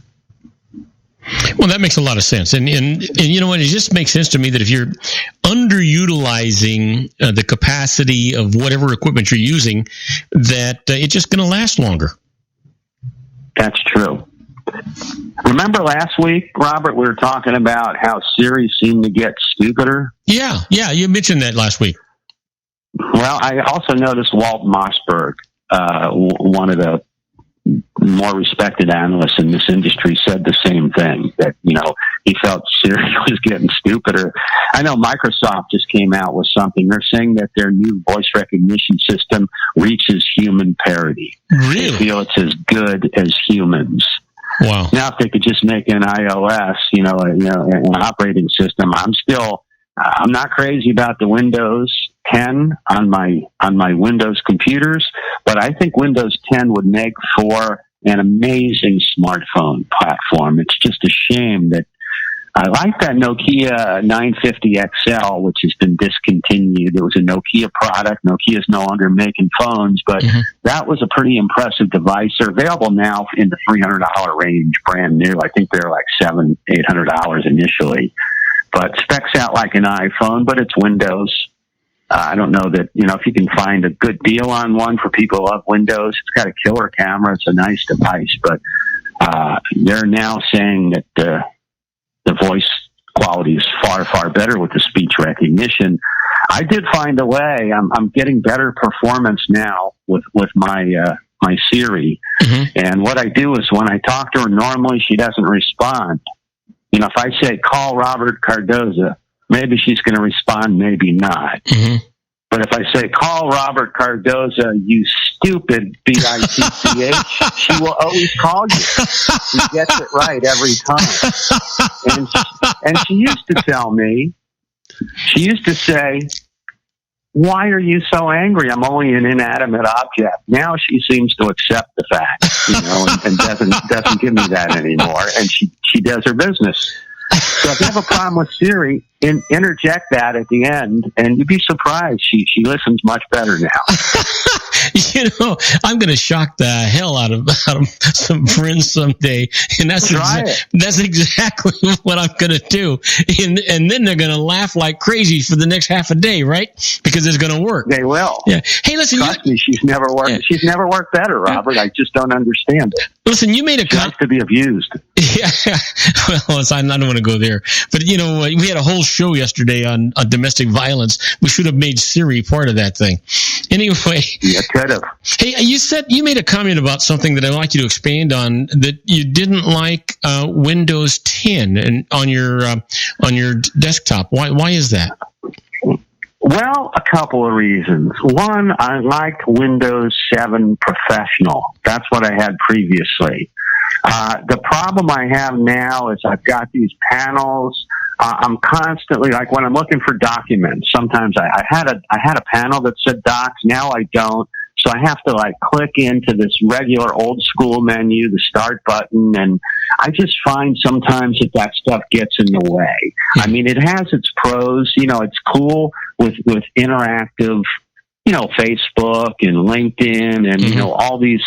Well, that makes a lot of sense. And you know what? It just makes sense to me that if you're underutilizing the capacity of whatever equipment you're using, that it's just going to last longer. That's true. Remember last week, Robert, we were talking about how Siri seemed to get stupider? Yeah, you mentioned that last week. Well, I also noticed Walt Mossberg, one of the more respected analysts in this industry, said the same thing, that, he felt Siri was getting stupider. I know Microsoft just came out with something. They're saying that their new voice recognition system reaches human parity. Really? They feel it's as good as humans. Wow. Now, if they could just make an iOS, an operating system, I'm not crazy about the Windows 10 on my Windows computers, but I think Windows 10 would make for an amazing smartphone platform. It's just a shame that I like that Nokia 950 XL, which has been discontinued. It was a Nokia product. Nokia is no longer making phones, but that was a pretty impressive device. They're available now in the $300 range, brand new. I think they're like $800 initially, but specs out like an iPhone, but it's Windows. I don't know that, if you can find a good deal on one for people who love Windows. It's got a killer camera. It's a nice device, but they're now saying that the voice quality is far, far better with the speech recognition. I did find a way. I'm getting better performance now with my Siri. And what I do is when I talk to her normally, she doesn't respond. If I say, call Robert Cardoza, maybe she's going to respond, maybe not. But if I say, call Robert Cardoza, you stupid B-I-T-C-H, she will always call you. She gets it right every time. And she used to tell me, she used to say, why are you so angry? I'm only an inanimate object. Now she seems to accept the fact, and doesn't give me that anymore. And she does her business. So if you have a problem with Siri, interject that at the end, and you'd be surprised. She listens much better now. I'm going to shock the hell out of some friends someday, and that's exactly what I'm going to do. And then they're going to laugh like crazy for the next half a day, right? Because it's going to work. They will. Yeah. Hey, listen. Trust me, she's never worked. Yeah. She's never worked better, Robert. I just don't understand it. Listen, you made a comment to be abused. Yeah. Well, I don't want to go there, but we had a whole show yesterday on domestic violence. We should have made Siri part of that thing. Anyway. Yeah, could have. Hey, you made a comment about something that I'd like you to expand on, that you didn't like Windows 10 and on your desktop. Why is that? Well, a couple of reasons. One, I liked Windows 7 Professional. That's what I had previously. The problem I have now is I've got these panels. I'm constantly, like when I'm looking for documents, sometimes I had a panel that said docs. Now I don't. So I have to like click into this regular old school menu, the start button, and I just find sometimes that stuff gets in the way. I mean, it has its pros. You know, it's cool with interactive, you know, Facebook and LinkedIn and, you know, all these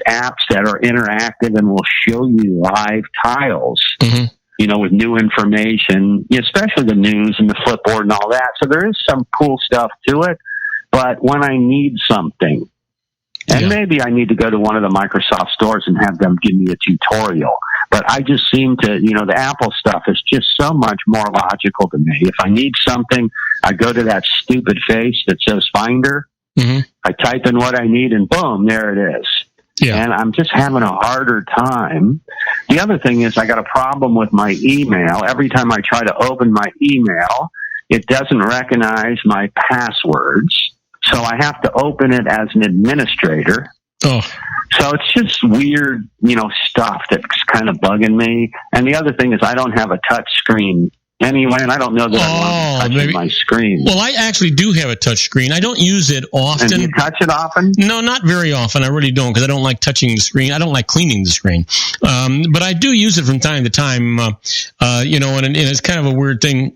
apps that are interactive and will show you live tiles, you know, with new information, especially the news and the Flipboard and all that. So there is some cool stuff to it. But when I need something, and maybe I need to go to one of the Microsoft stores and have them give me a tutorial. But I just seem to, you know, the Apple stuff is just so much more logical to me. If I need something, I go to that stupid face that says Finder. I type in what I need, and boom, there it is. Yeah. And I'm just having a harder time. The other thing is I got a problem with my email. Every time I try to open my email, it doesn't recognize my passwords. So I have to open it as an administrator. Oh. So it's just weird, you know, stuff that's kind of bugging me. And the other thing is I don't have a touch screen anyway, and I don't know that I want to touch my screen. Well, I actually do have a touch screen. I don't use it often. And you touch it often? No, not very often. I really don't, because I don't like touching the screen. I don't like cleaning the screen. But I do use it from time to time, you know, and it's kind of a weird thing.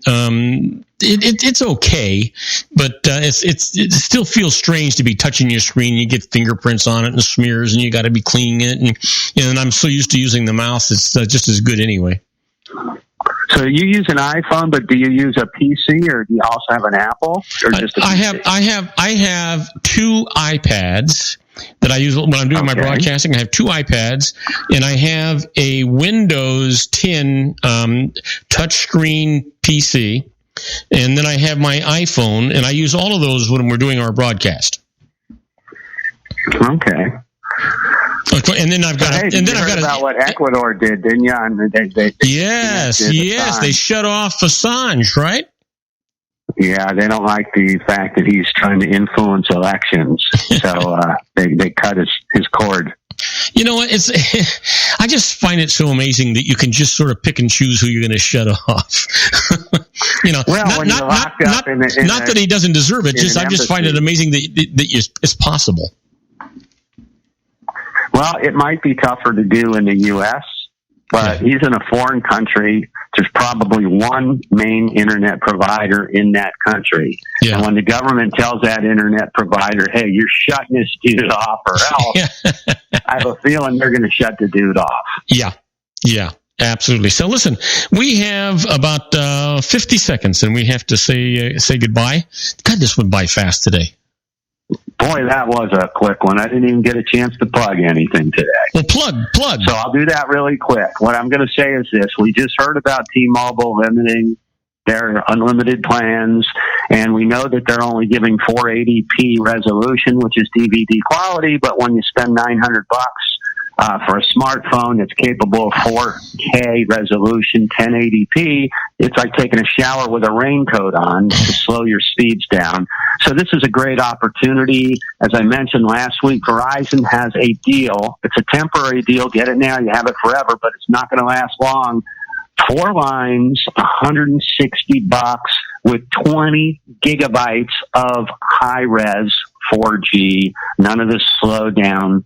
It's okay, but it still feels strange to be touching your screen. You get fingerprints on it and smears, and you got to be cleaning it. And I'm so used to using the mouse, it's just as good anyway. So you use an iPhone, but do you use a PC, or do you also have an Apple, or just a PC? I have two iPads that I use when I'm doing my broadcasting. I have two iPads, and I have a Windows 10 touchscreen PC, and then I have my iPhone, and I use all of those when we're doing our broadcast. Okay. And then I've got. About what Ecuador did, didn't you? Yes, they shut off Assange, right? Yeah, they don't like the fact that he's trying to influence elections, so they cut his cord. You know what? I just find it so amazing that you can just sort of pick and choose who you're going to shut off. You know, well, not that he doesn't deserve it. I just find it amazing that it's possible. Well, it might be tougher to do in the U.S., but he's in a foreign country. There's probably one main internet provider in that country. Yeah. And when the government tells that internet provider, hey, you're shutting this dude off or else, I have a feeling they're going to shut the dude off. Yeah, absolutely. So listen, we have about 50 seconds, and we have to say goodbye. God, this went by fast today. Boy, that was a quick one. I didn't even get a chance to plug anything today. Well, plug. So I'll do that really quick. What I'm going to say is this. We just heard about T-Mobile limiting their unlimited plans, and we know that they're only giving 480p resolution, which is DVD quality, but when you spend $900 for a smartphone that's capable of 4K resolution, 1080p, it's like taking a shower with a raincoat on to slow your speeds down. So this is a great opportunity. As I mentioned last week, Verizon has a deal. It's a temporary deal. Get it now. You have it forever, but it's not going to last long. 4 lines, $160 with 20 gigabytes of high-res 4G. None of this slow down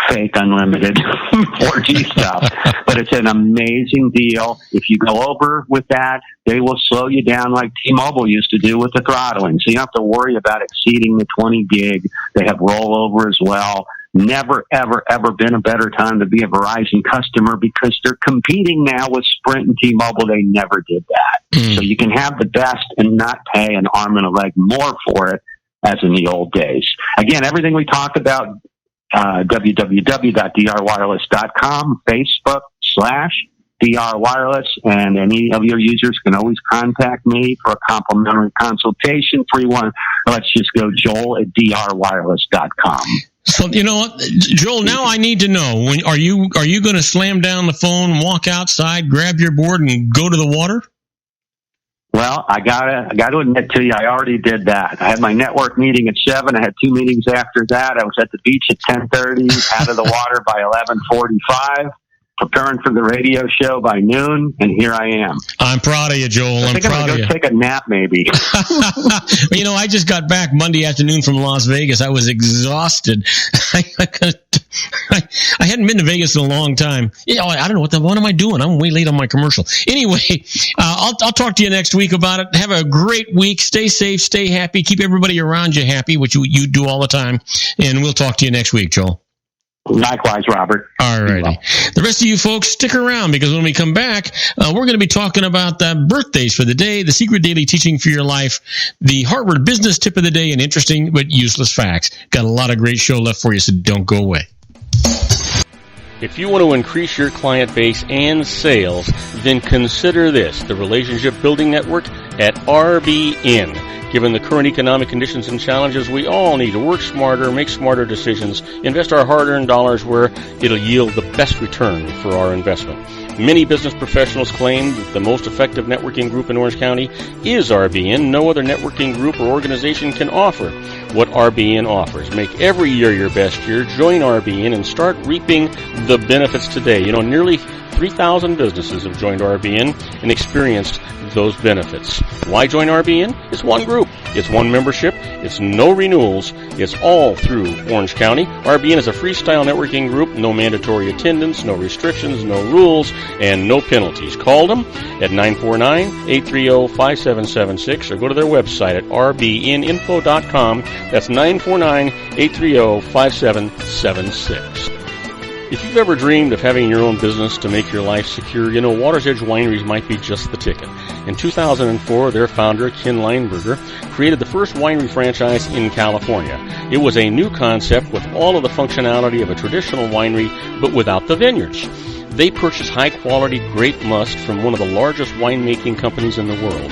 fake unlimited 4G stuff, but it's an amazing deal. If you go over with that, they will slow you down like T-Mobile used to do with the throttling. So you don't have to worry about exceeding the 20 gig. They have rollover as well. Never, ever, ever been a better time to be a Verizon customer because they're competing now with Sprint and T-Mobile. They never did that. So you can have the best and not pay an arm and a leg more for it as in the old days. Again, everything we talked about, www.drwireless.com, Facebook DR Wireless, and any of your users can always contact me for a complimentary consultation. Free one. Let's just go joel@drwireless.com. So, you know what, Joel, now I need to know, when are you going to slam down the phone, walk outside, grab your board, and go to the water? Well, I gotta admit to you, I already did that. I had my network meeting at 7. I had 2 meetings after that. I was at the beach at 10:30, out of the water by 11:45, preparing for the radio show by noon, and here I am. I'm proud of you, Joel. I'm proud of you. Take a nap, maybe. You know, I just got back Monday afternoon from Las Vegas. I was exhausted. I hadn't been to Vegas in a long time. You know, I don't know what am I doing? I'm way late on my commercial. Anyway, I'll talk to you next week about it. Have a great week. Stay safe. Stay happy. Keep everybody around you happy, which you do all the time. And we'll talk to you next week, Joel. Likewise, Robert. All righty. The rest of you folks, stick around, because when we come back, we're going to be talking about the birthdays for the day, the secret daily teaching for your life, the Harvard business tip of the day, and interesting but useless facts. Got a lot of great show left for you, so don't go away. If you want to increase your client base and sales, then consider this, the Relationship Building Network at RBN. Given the current economic conditions and challenges, we all need to work smarter, make smarter decisions, invest our hard-earned dollars where it'll yield the best return for our investment. Many business professionals claim that the most effective networking group in Orange County is RBN. No other networking group or organization can offer what RBN offers. Make every year your best year. Join RBN and start reaping the benefits today. You know, nearly 3,000 businesses have joined RBN and experienced those benefits. Why join RBN? It's one group. It's one membership. It's no renewals. It's all through Orange County. RBN is a freestyle networking group. No mandatory attendance, no restrictions, no rules, and no penalties. Call them at 949-830-5776 or go to their website at rbninfo.com. That's 949-830-5776. If you've ever dreamed of having your own business to make your life secure, you know Water's Edge Wineries might be just the ticket. In 2004, their founder, Ken Lineberger, created the first winery franchise in California. It was a new concept with all of the functionality of a traditional winery, but without the vineyards. They purchased high-quality grape must from one of the largest winemaking companies in the world.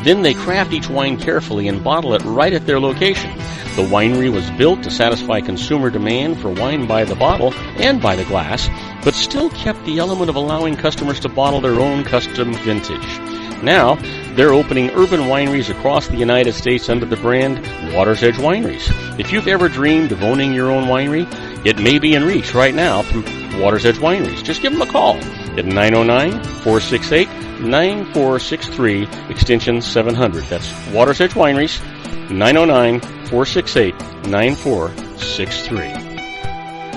Then they craft each wine carefully and bottle it right at their location. The winery was built to satisfy consumer demand for wine by the bottle and by the glass, but still kept the element of allowing customers to bottle their own custom vintage. Now, they're opening urban wineries across the United States under the brand Water's Edge Wineries. If you've ever dreamed of owning your own winery, it may be in reach right now through Water's Edge Wineries. Just give them a call at 909-468-9463, extension 700. That's Water's Edge Wineries, 909-468-9463.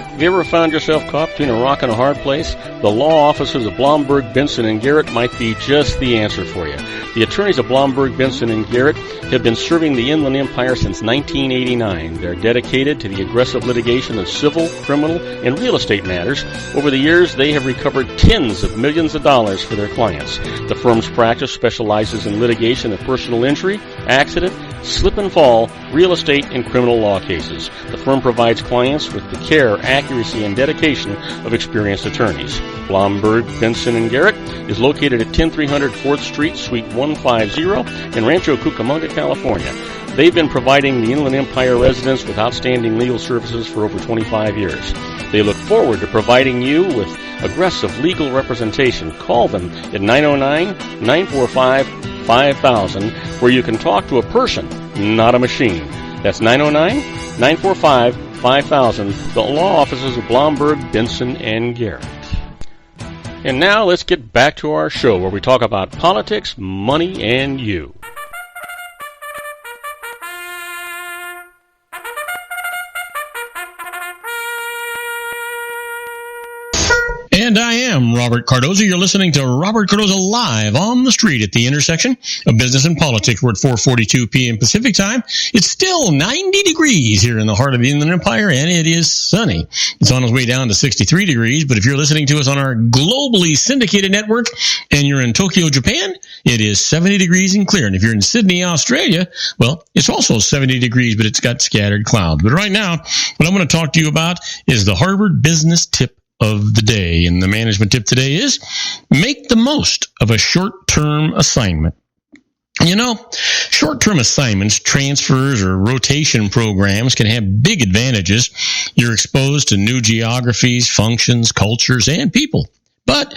Have you ever found yourself caught between a rock and a hard place? The law offices of Blomberg, Benson, and Garrett might be just the answer for you. The attorneys of Blomberg, Benson, and Garrett have been serving the Inland Empire since 1989. They're dedicated to the aggressive litigation of civil, criminal, and real estate matters. Over the years, they have recovered tens of millions of dollars for their clients. The firm's practice specializes in litigation of personal injury, accident, slip and fall, real estate, and criminal law cases. The firm provides clients with the care, accuracy, and dedication of experienced attorneys. Blomberg, Benson, and Garrett is located at 10300 4th Street, Suite 150 in Rancho Cucamonga, California. They've been providing the Inland Empire residents with outstanding legal services for over 25 years. They look forward to providing you with aggressive legal representation. Call them at 909-945-5000, where you can talk to a person, not a machine. That's 909-945-5000, the law offices of Blomberg, Benson, and Garrett. And now let's get back to our show where we talk about politics, money, and you. And I am Robert Cardoza. You're listening to Robert Cardoza live on the street at the intersection of business and politics. We're at 4:42 p.m. Pacific time. It's still 90 degrees here in the heart of the Inland Empire, and it is sunny. It's on its way down to 63 degrees, but if you're listening to us on our globally syndicated network and you're in Tokyo, Japan, it is 70 degrees and clear. And if you're in Sydney, Australia, well, it's also 70 degrees, but it's got scattered clouds. But right now, what I'm going to talk to you about is the Harvard business tip of the day. And the management tip today is make the most of a short-term assignment. You know, short-term assignments, transfers, or rotation programs can have big advantages. You're exposed to new geographies, functions, cultures, and people. But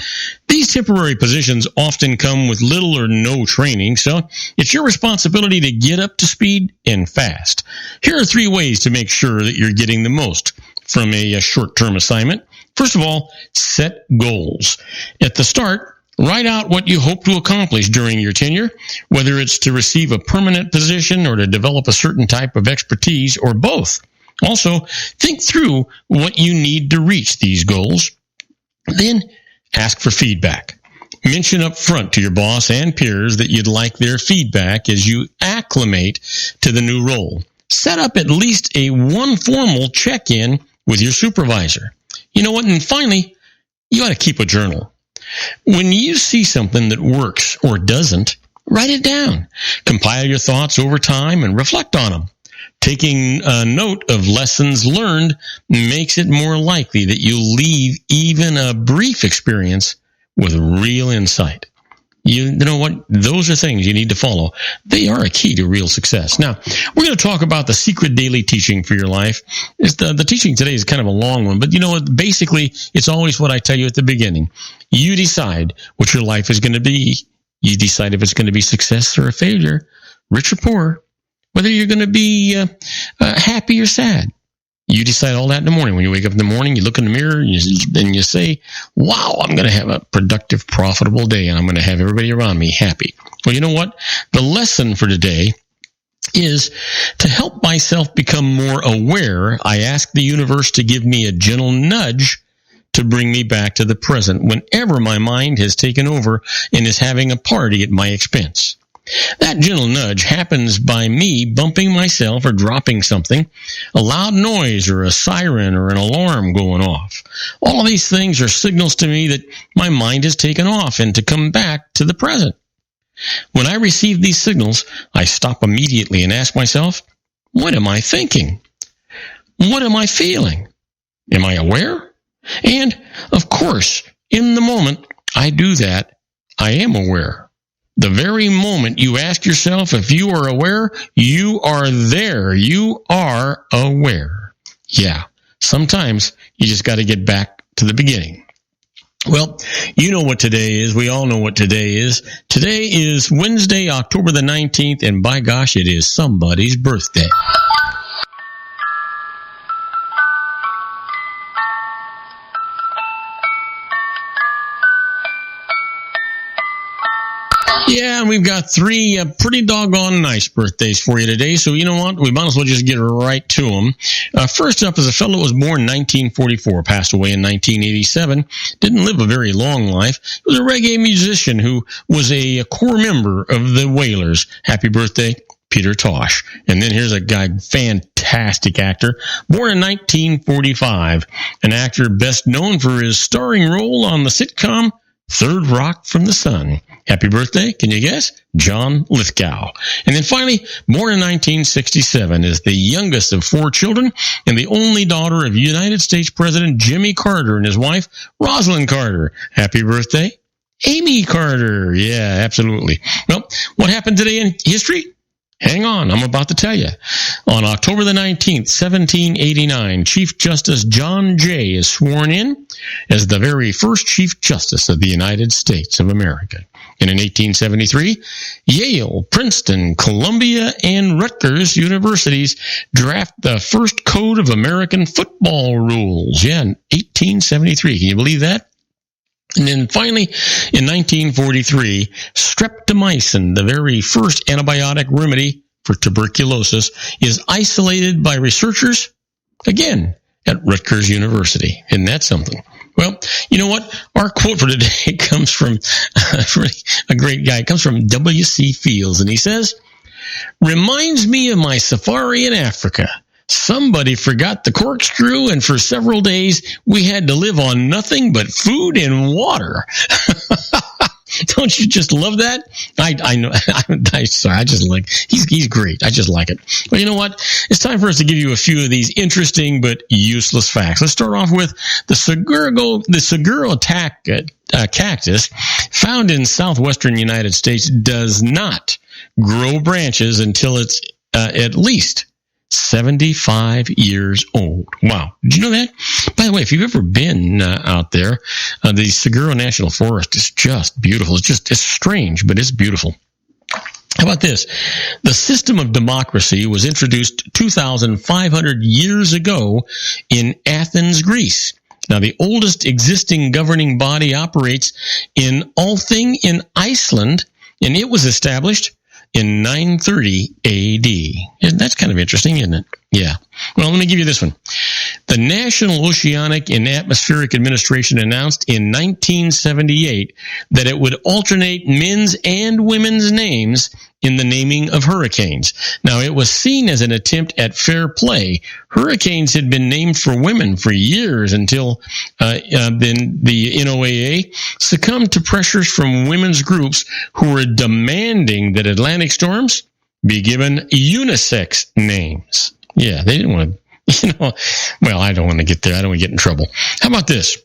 these temporary positions often come with little or no training, so it's your responsibility to get up to speed and fast. Here are 3 ways to make sure that you're getting the most from a short-term assignment. First of all, set goals. At the start, write out what you hope to accomplish during your tenure, whether it's to receive a permanent position or to develop a certain type of expertise or both. Also, think through what you need to reach these goals. Then, ask for feedback. Mention up front to your boss and peers that you'd like their feedback as you acclimate to the new role. Set up at least one formal check-in with your supervisor. You know what? And finally, you ought to keep a journal. When you see something that works or doesn't, write it down. Compile your thoughts over time and reflect on them. Taking a note of lessons learned makes it more likely that you'll leave even a brief experience with real insight. You know what? Those are things you need to follow. They are a key to real success. Now, we're going to talk about the secret daily teaching for your life. The teaching today is kind of a long one, but you know what? Basically, it's always what I tell you at the beginning. You decide what your life is going to be. You decide if it's going to be success or a failure, rich or poor, whether you're going to be happy or sad. You decide all that in the morning. When you wake up in the morning, you look in the mirror and you say, wow, I'm going to have a productive, profitable day, and I'm going to have everybody around me happy. Well, you know what? The lesson for today is to help myself become more aware. I ask the universe to give me a gentle nudge to bring me back to the present whenever my mind has taken over and is having a party at my expense. That gentle nudge happens by me bumping myself or dropping something, a loud noise or a siren or an alarm going off. All of these things are signals to me that my mind has taken off and to come back to the present. When I receive these signals, I stop immediately and ask myself, what am I thinking? What am I feeling? Am I aware? And, of course, in the moment I do that, I am aware. The very moment you ask yourself if you are aware, you are there. You are aware. Yeah, sometimes you just got to get back to the beginning. Well, you know what today is. We all know what today is. Today is Wednesday, October the 19th, and by gosh, it is somebody's birthday. Yeah, and we've got 3 pretty doggone nice birthdays for you today, so you know what? We might as well just get right to them. First up is a fellow who was born in 1944, passed away in 1987, didn't live a very long life. He was a reggae musician who was a core member of the Wailers. Happy birthday, Peter Tosh. And then here's a guy, fantastic actor, born in 1945, an actor best known for his starring role on the sitcom Third Rock from the Sun. Happy birthday, can you guess? John Lithgow. And then finally, born in 1967, is the youngest of 4 children and the only daughter of United States President Jimmy Carter and his wife, Rosalind Carter. Happy birthday, Amy Carter. Yeah, absolutely. Well, what happened today in history? Hang on, I'm about to tell you. On October the 19th, 1789, Chief Justice John Jay is sworn in as the very first Chief Justice of the United States of America. And in 1873, Yale, Princeton, Columbia, and Rutgers universities draft the first Code of American Football Rules. Yeah, in 1873. Can you believe that? And then finally, in 1943, streptomycin, the very first antibiotic remedy for tuberculosis, is isolated by researchers, again, at Rutgers University. Isn't that something? Well, you know what? Our quote for today comes from a great guy. It comes from W.C. Fields, and he says, "Reminds me of my safari in Africa. Somebody forgot the corkscrew, and for several days we had to live on nothing but food and water." Don't you just love that? I know. Sorry, I just like, he's great. I just like it. But you know what? It's time for us to give you a few of these interesting but useless facts. Let's start off with the Seguro cactus, found in southwestern United States, does not grow branches until it's at least 75 years old. Wow. Did you know that? By the way, if you've ever been out there, the Seguro National Forest is just beautiful. It's strange, but it's beautiful. How about this? The system of democracy was introduced 2,500 years ago in Athens, Greece. Now, the oldest existing governing body operates in Althing in Iceland, and it was established in 930 AD. That's kind of interesting, isn't it? Yeah. Well, let me give you this one. The National Oceanic and Atmospheric Administration announced in 1978 that it would alternate men's and women's names in the naming of hurricanes. Now, it was seen as an attempt at fair play. Hurricanes had been named for women for years until then the NOAA succumbed to pressures from women's groups who were demanding that Atlantic storms be given unisex names. Yeah, they didn't want to, well, I don't want to get there. I don't want to get in trouble. How about this?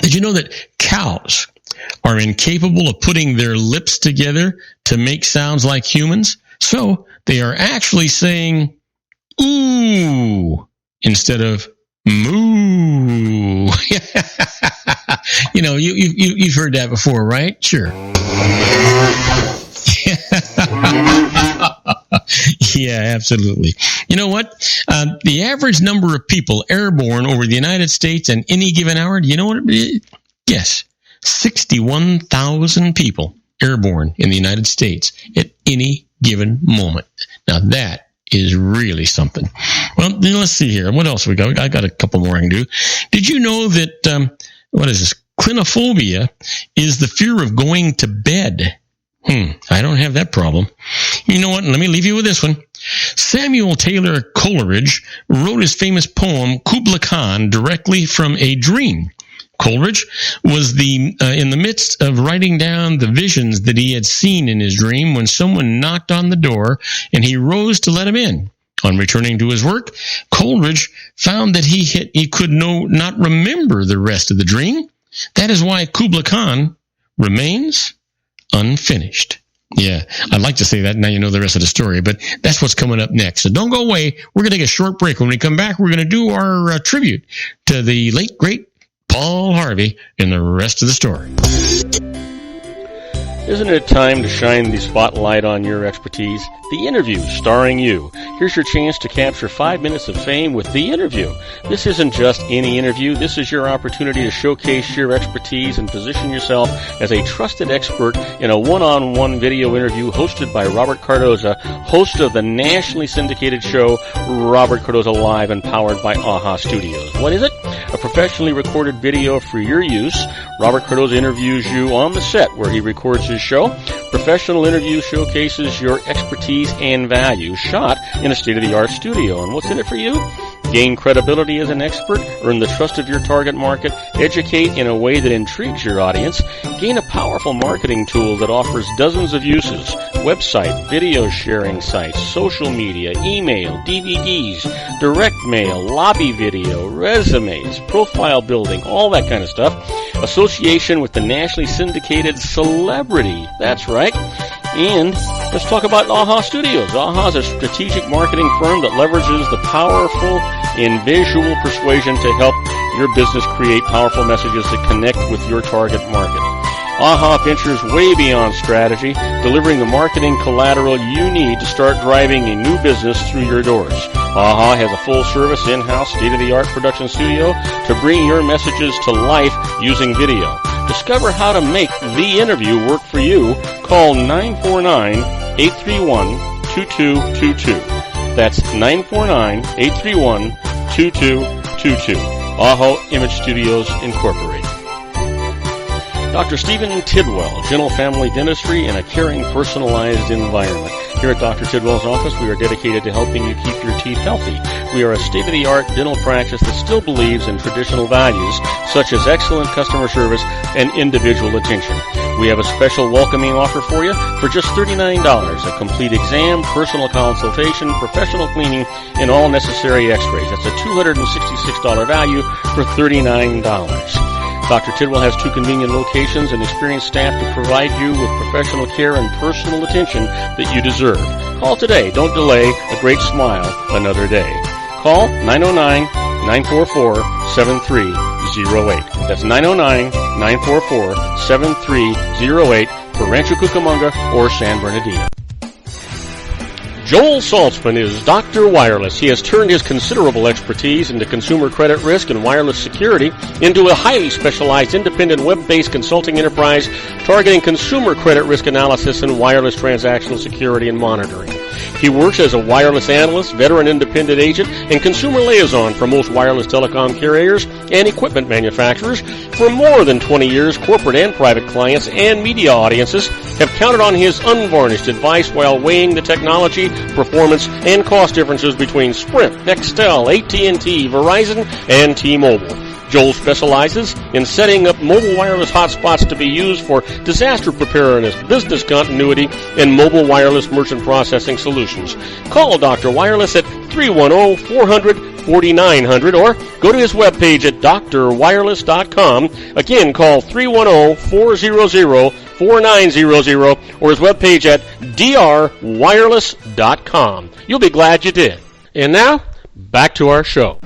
Did you know that cows are incapable of putting their lips together to make sounds like humans? So they are actually saying ooh instead of moo. You've heard that before, right? Sure. Yeah, absolutely. You know what? The average number of people airborne over the United States in any given hour, do you know what it is? Yes, 61,000 people airborne in the United States at any given moment. Now, that is really something. Well, then let's see here. What else we got? I got a couple more I can do. Did you know that, what is this? Clinophobia is the fear of going to bed. I don't have that problem. You know what? Let me leave you with this one. Samuel Taylor Coleridge wrote his famous poem, Kubla Khan, directly from a dream. Coleridge was in the midst of writing down the visions that he had seen in his dream when someone knocked on the door and he rose to let him in. On returning to his work, Coleridge found that he could not remember the rest of the dream. That is why Kubla Khan remains unfinished. Yeah, I'd like to say that. Now you know the rest of the story, but that's what's coming up next. So don't go away. We're going to take a short break. When we come back, we're going to do our tribute to the late, great Paul Harvey and the rest of the story. Isn't it time to shine the spotlight on your expertise? The Interview, starring you. Here's your chance to capture 5 minutes of fame with The Interview. This isn't just any interview. This is your opportunity to showcase your expertise and position yourself as a trusted expert in a one-on-one video interview hosted by Robert Cardoza, host of the nationally syndicated show Robert Cardoza Live and powered by AHA Studios. What is it? A professionally recorded video for your use. Robert Cardoza interviews you on the set where he records his show. Professional interview showcases your expertise and value, shot in a state-of-the-art studio. And what's in it for you? Gain credibility as an expert, earn the trust of your target market, educate in a way that intrigues your audience, gain a powerful marketing tool that offers dozens of uses, website, video sharing sites, social media, email, DVDs, direct mail, lobby video, resumes, profile building, all that kind of stuff. Association with the nationally syndicated celebrity. That's right. And let's talk about AHA Studios. AHA is a strategic marketing firm that leverages the powerful and visual persuasion to help your business create powerful messages that connect with your target market. AHA ventures way beyond strategy, delivering the marketing collateral you need to start driving a new business through your doors. AHA has a full-service, in-house, state-of-the-art production studio to bring your messages to life using video. Discover how to make The Interview work for you. Call 949-831-2222. That's 949-831-2222. AHA Image Studios Incorporated. Dr. Stephen Tidwell, Gentle Family Dentistry in a caring, personalized environment. Here at Dr. Tidwell's office, we are dedicated to helping you keep your teeth healthy. We are a state-of-the-art dental practice that still believes in traditional values, such as excellent customer service and individual attention. We have a special welcoming offer for you for just $39, a complete exam, personal consultation, professional cleaning, and all necessary x-rays. That's a $266 value for $39. Dr. Tidwell has 2 convenient locations and experienced staff to provide you with professional care and personal attention that you deserve. Call today. Don't delay a great smile another day. Call 909-944-7308. That's 909-944-7308 for Rancho Cucamonga or San Bernardino. Joel Saltzman is Dr. Wireless. He has turned his considerable expertise into consumer credit risk and wireless security into a highly specialized independent web-based consulting enterprise targeting consumer credit risk analysis and wireless transactional security and monitoring. He works as a wireless analyst, veteran independent agent, and consumer liaison for most wireless telecom carriers and equipment manufacturers. For more than 20 years, corporate and private clients and media audiences have counted on his unvarnished advice while weighing the technology, performance, and cost differences between Sprint, Nextel, AT&T, Verizon, and T-Mobile. Joel specializes in setting up mobile wireless hotspots to be used for disaster preparedness, business continuity, and mobile wireless merchant processing solutions. Call Dr. Wireless at 310-400-4900 or go to his webpage at drwireless.com. Again, call 310-400-4900 or his webpage at drwireless.com. You'll be glad you did. And now, back to our show.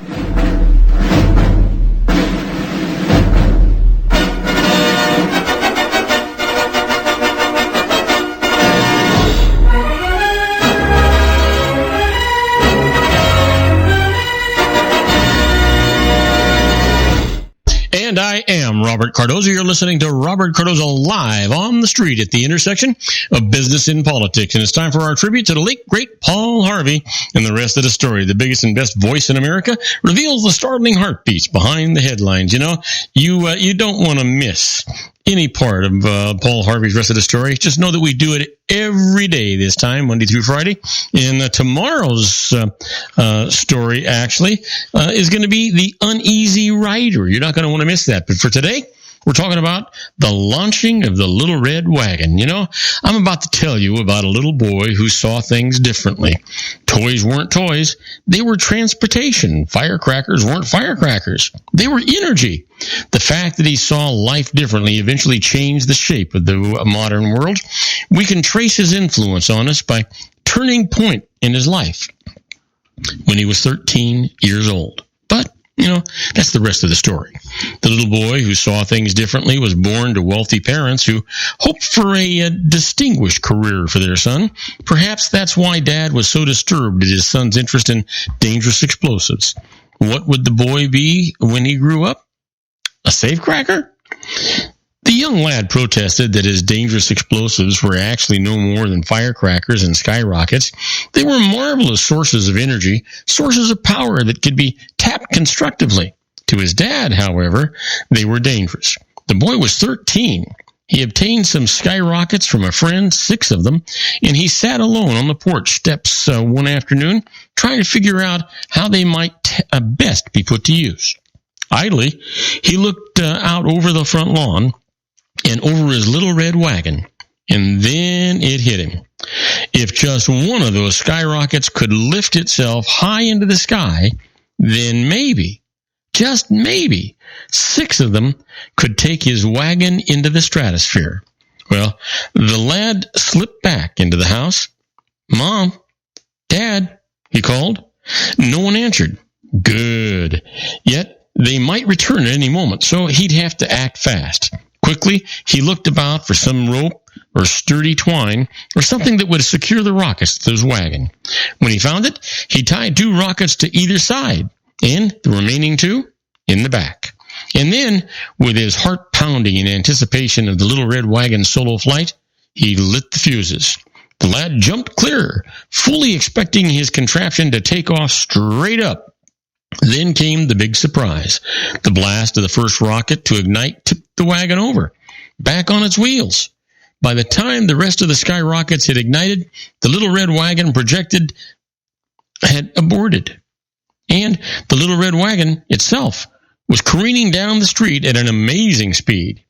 And I am Robert Cardoza. You're listening to Robert Cardoza live on the street at the intersection of business and politics. And it's time for our tribute to the late, great Paul Harvey and the rest of the story. The biggest and best voice in America reveals the startling heartbeats behind the headlines. You know, you don't want to miss any part of Paul Harvey's rest of the story. Just know that we do it every day this time, Monday through Friday. And tomorrow's story, actually, is going to be the uneasy rider. You're not going to want to miss that. But for today, we're talking about the launching of the Little Red Wagon. You know, I'm about to tell you about a little boy who saw things differently. Toys weren't toys. They were transportation. Firecrackers weren't firecrackers. They were energy. The fact that he saw life differently eventually changed the shape of the modern world. We can trace his influence on us by turning point in his life when he was 13 years old. But you know, that's the rest of the story. The little boy who saw things differently was born to wealthy parents who hoped for a distinguished career for their son. Perhaps that's why Dad was so disturbed at his son's interest in dangerous explosives. What would the boy be when he grew up? A safecracker? The young lad protested that his dangerous explosives were actually no more than firecrackers and skyrockets. They were marvelous sources of energy, sources of power that could be tapped constructively. To his dad, however, they were dangerous. The boy was 13. He obtained some skyrockets from a friend, 6 of them, and he sat alone on the porch steps one afternoon trying to figure out how they might best be put to use. Idly, he looked out over the front lawn and over his little red wagon, and then it hit him. If just one of those skyrockets could lift itself high into the sky, then maybe, just maybe, 6 of them could take his wagon into the stratosphere. Well, the lad slipped back into the house. "Mom, Dad," he called. No one answered. Good. Yet they might return at any moment, so he'd have to act fast. Quickly, he looked about for some rope or sturdy twine or something that would secure the rockets to his wagon. When he found it, he tied 2 rockets to either side and the remaining 2 in the back. And then, with his heart pounding in anticipation of the Little Red Wagon's solo flight, he lit the fuses. The lad jumped clear, fully expecting his contraption to take off straight up. Then came the big surprise. The blast of the first rocket to ignite tipped the wagon over. back on its wheels. By the time the rest of the skyrockets had ignited, the little red wagon projected had aborted. And the little red wagon itself was careening down the street at an amazing speed.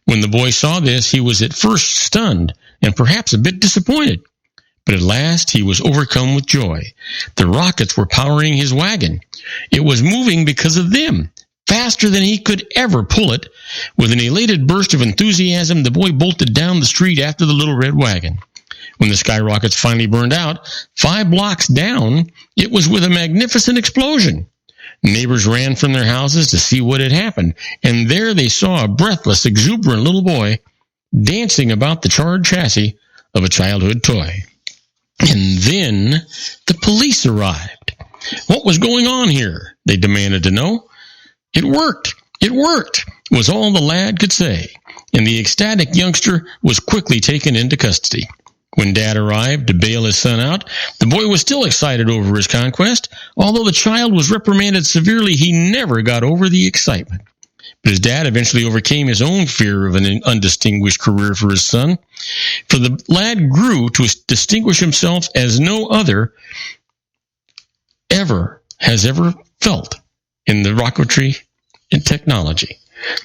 When the boy saw this, he was at first stunned and perhaps a bit disappointed. But at last he was overcome with joy. The rockets were powering his wagon. It was moving because of them, faster than he could ever pull it. With an elated burst of enthusiasm, the boy bolted down the street after the little red wagon. When the skyrockets finally burned out, 5 blocks down, it was with a magnificent explosion. Neighbors ran from their houses to see what had happened, and there they saw a breathless, exuberant little boy dancing about the charred chassis of a childhood toy. And then the police arrived. What was going on here? They demanded to know. It worked. It worked, was all the lad could say, and the ecstatic youngster was quickly taken into custody. When Dad arrived to bail his son out, the boy was still excited over his conquest. Although the child was reprimanded severely, he never got over the excitement. But his dad eventually overcame his own fear of an undistinguished career for his son. For the lad grew to distinguish himself as no other has ever felt in the rocketry and technology.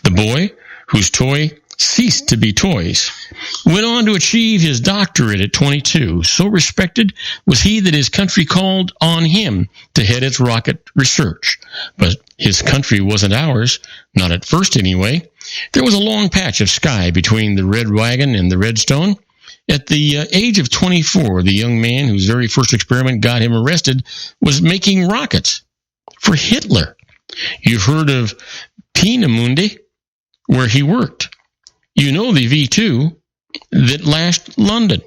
The boy, whose toy ceased to be toys, went on to achieve his doctorate at 22. So respected was he that his country called on him to head its rocket research. But his country wasn't ours, not at first anyway. There was a long patch of sky between the red wagon and the redstone. At the age of 24, the young man whose very first experiment got him arrested was making rockets for Hitler. You've heard of Peenemünde, where he worked. You know the V2 that lashed London.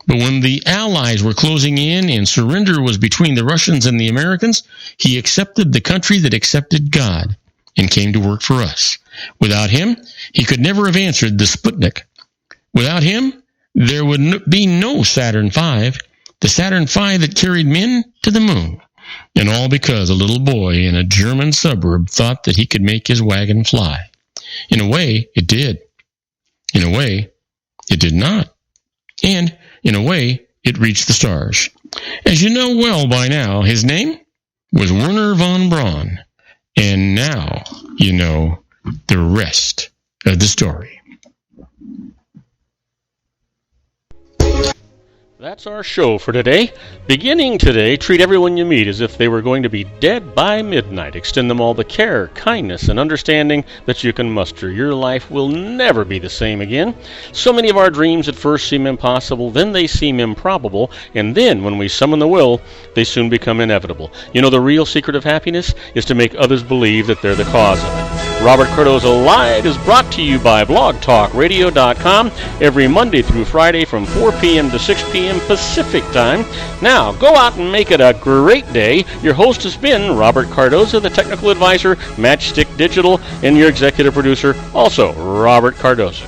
But when the Allies were closing in and surrender was between the Russians and the Americans, he accepted the country that accepted God and came to work for us. Without him, he could never have answered the Sputnik. Without him, there would be no Saturn V, the Saturn V that carried men to the moon. And all because a little boy in a German suburb thought that he could make his wagon fly. In a way, it did. In a way, it did not. And, in a way, it reached the stars. As you know well by now, his name was Wernher von Braun. And now you know the rest of the story. That's our show for today. Beginning today, treat everyone you meet as if they were going to be dead by midnight. Extend them all the care, kindness, and understanding that you can muster. Your life will never be the same again. So many of our dreams at first seem impossible, then they seem improbable, and then when we summon the will, they soon become inevitable. You know, the real secret of happiness is to make others believe that they're the cause of it. Robert Cardoza Live is brought to you by blogtalkradio.com every Monday through Friday from 4 p.m. to 6 p.m. Pacific Time. Now, go out and make it a great day. Your host has been Robert Cardoza, the technical advisor, Matchstick Digital, and your executive producer, also Robert Cardoza.